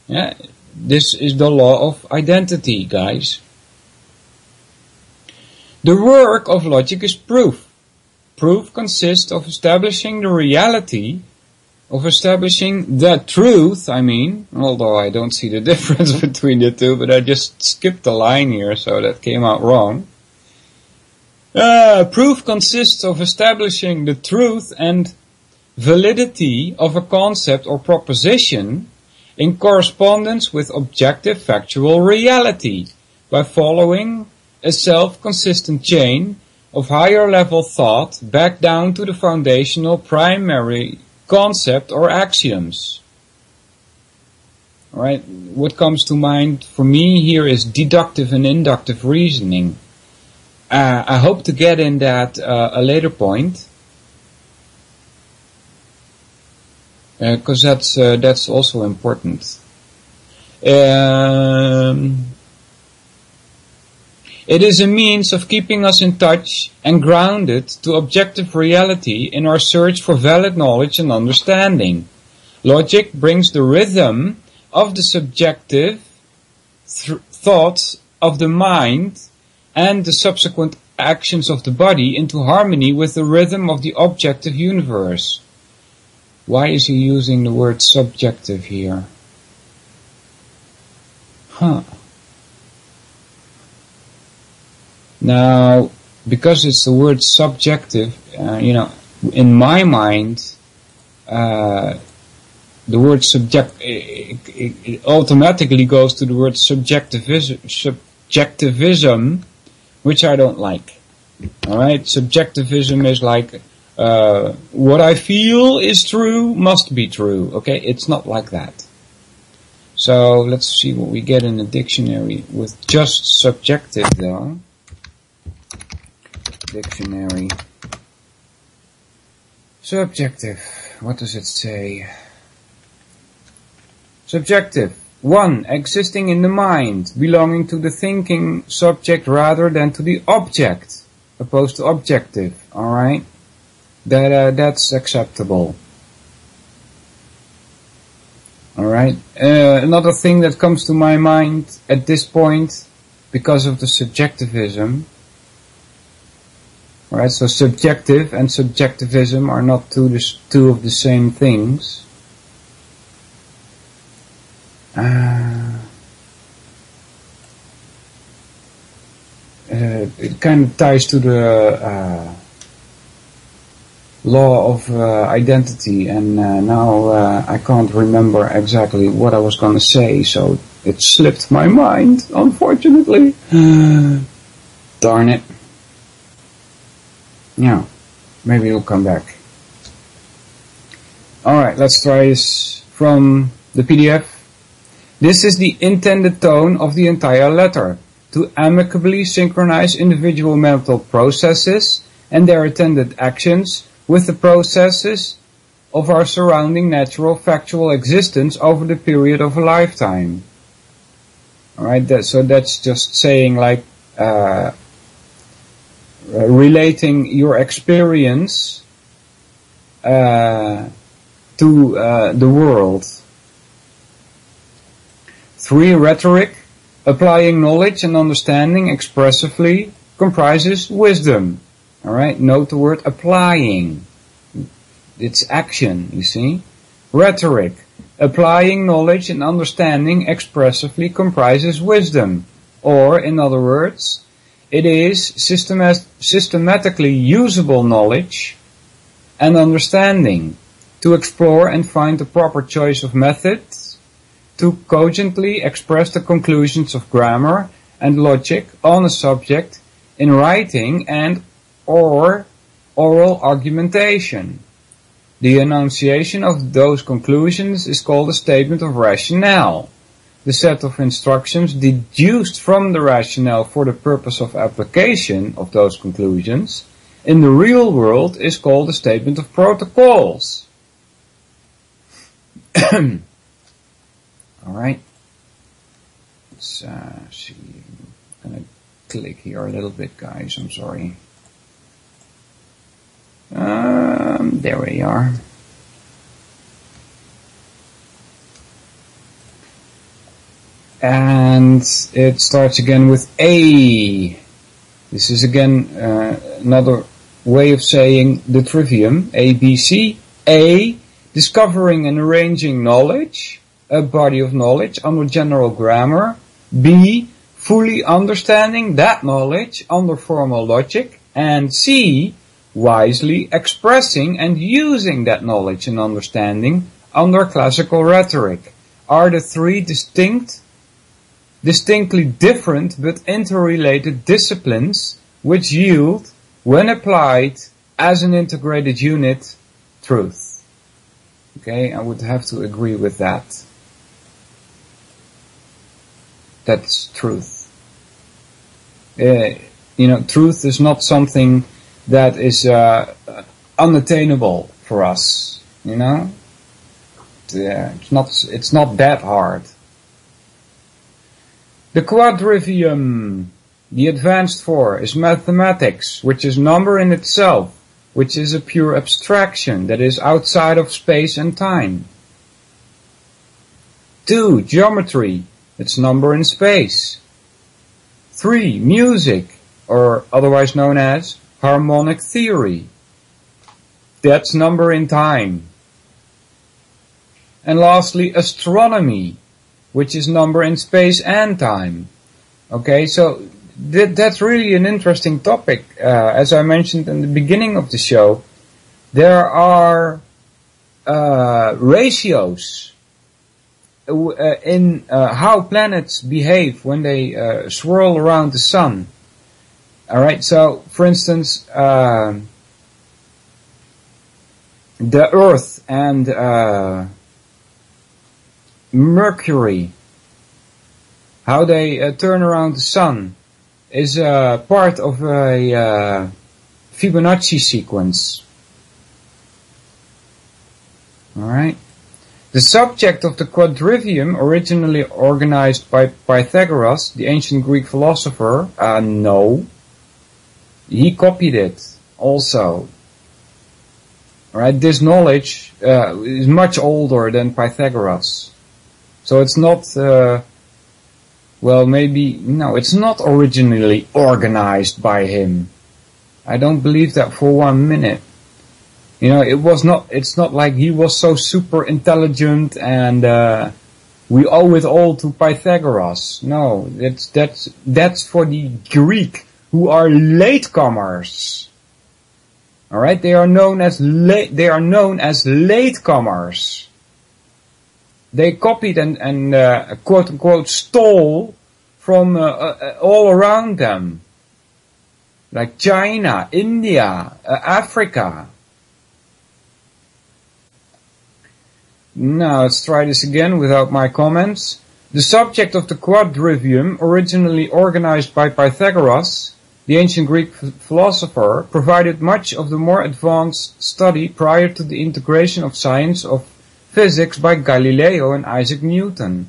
Yeah, this is the law of identity, guys. The work of logic is proof. Proof consists of establishing the reality, of establishing the truth, although I don't see the difference between the two, but I just skipped a line here, so that came out wrong. Proof consists of establishing the truth and validity of a concept or proposition in correspondence with objective factual reality by following a self-consistent chain of higher level thought back down to the foundational primary concept or axioms. Alright, what comes to mind for me here is deductive and inductive reasoning. I hope to get in that a later point, because that's also important. It is a means of keeping us in touch and grounded to objective reality in our search for valid knowledge and understanding. Logic brings the rhythm of the subjective thoughts of the mind and the subsequent actions of the body into harmony with the rhythm of the objective universe. Why is he using the word subjective here? Now, because it's the word subjective, in my mind, the word it automatically goes to the word subjectivism, which I don't like. Alright, subjectivism is like, what I feel is true must be true. Okay, it's not like that. So, let's see what we get in the dictionary with just subjective though. Dictionary. Subjective. What does it say? Subjective. 1. Existing in the mind, belonging to the thinking subject rather than to the object, opposed to objective. Alright? That's acceptable. Alright? Another thing that comes to my mind at this point, because of the subjectivism. Alright, so subjective and subjectivism are not two of the same things. It kind of ties to the law of identity, and now I can't remember exactly what I was going to say, so it slipped my mind, unfortunately. Darn it. Yeah, maybe it'll come back. Alright, let's try this from the PDF. This is the intended tone of the entire letter, to amicably synchronize individual mental processes and their attendant actions with the processes of our surrounding natural factual existence over the period of a lifetime. Alright, so that's just saying like, relating your experience to the world. 3. Rhetoric, applying knowledge and understanding expressively, comprises wisdom. Alright, note the word applying. It's action, you see. Rhetoric, applying knowledge and understanding expressively comprises wisdom. Or, in other words, it is systematically usable knowledge and understanding to explore and find the proper choice of methods, to cogently express the conclusions of grammar and logic on a subject in writing and or oral argumentation. The enunciation of those conclusions is called a statement of rationale. The set of instructions deduced from the rationale for the purpose of application of those conclusions in the real world is called a statement of protocols. Alright. Let's see. I'm going to click here a little bit, guys. I'm sorry. There we are. And it starts again with A. This is again another way of saying the trivium, ABC. A, discovering and arranging knowledge, a body of knowledge under general grammar. B, fully understanding that knowledge under formal logic. And C, wisely expressing and using that knowledge and understanding under classical rhetoric, are the three distinctly different but interrelated disciplines which yield, when applied as an integrated unit, truth. Okay, I would have to agree with that. That's truth. Truth is not something that is unattainable for us. It's not that hard. The quadrivium, the advanced four, is mathematics, which is number in itself, which is a pure abstraction that is outside of space and time. 2, geometry, it's number in space. 3, music, or otherwise known as harmonic theory. That's number in time. And lastly, astronomy, which is number in space and time. Okay, so that's really an interesting topic. As I mentioned in the beginning of the show, there are ratios in how planets behave when they swirl around the sun. Alright, so for instance, the Earth and Mercury, how they turn around the sun, is part of a Fibonacci sequence. Alright. The subject of the quadrivium, originally organized by Pythagoras, the ancient Greek philosopher, no. He copied it also. Alright, this knowledge is much older than Pythagoras. So it's not, it's not originally organized by him. I don't believe that for 1 minute. It's not like he was so super intelligent and we owe it all to Pythagoras. No, that's for the Greek who are latecomers. Alright, they are known as latecomers. They copied and quote unquote stole from all around them. Like China, India, Africa. Now let's try this again without my comments. The subject of the quadrivium, originally organized by Pythagoras, the ancient Greek philosopher, provided much of the more advanced study prior to the integration of science of physics by Galileo and Isaac Newton.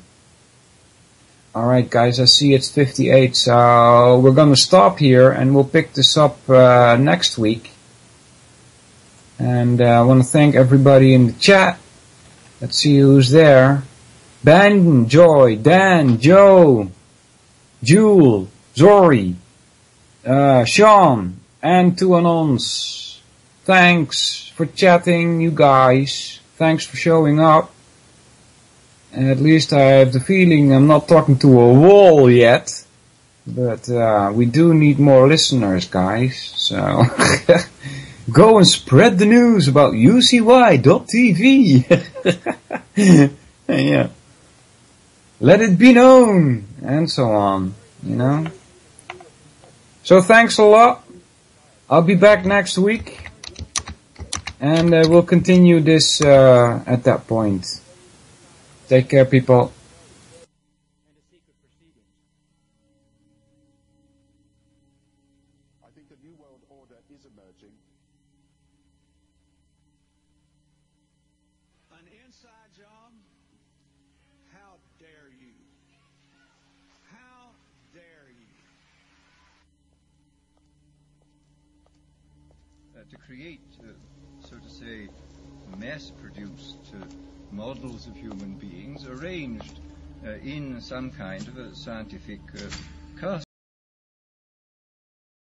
Alright guys, I see it's 58, so we're gonna stop here and we'll pick this up next week. And I want to thank everybody in the chat. Let's see who's there. Ben, Joy, Dan, Joe, Jewel, Zori, Sean, and to Anons. Thanks for chatting, you guys. Thanks for showing up. And at least I have the feeling I'm not talking to a wall yet. But we do need more listeners, guys. So go and spread the news about UCY.tv. Yeah. Let it be known. And so on. So thanks a lot. I'll be back next week. And we'll continue this at that point. Take care, people. I think a new world order is emerging. An inside job? How dare you? How dare you? To create, so to say, mass-produced models of human beings arranged in some kind of a scientific cast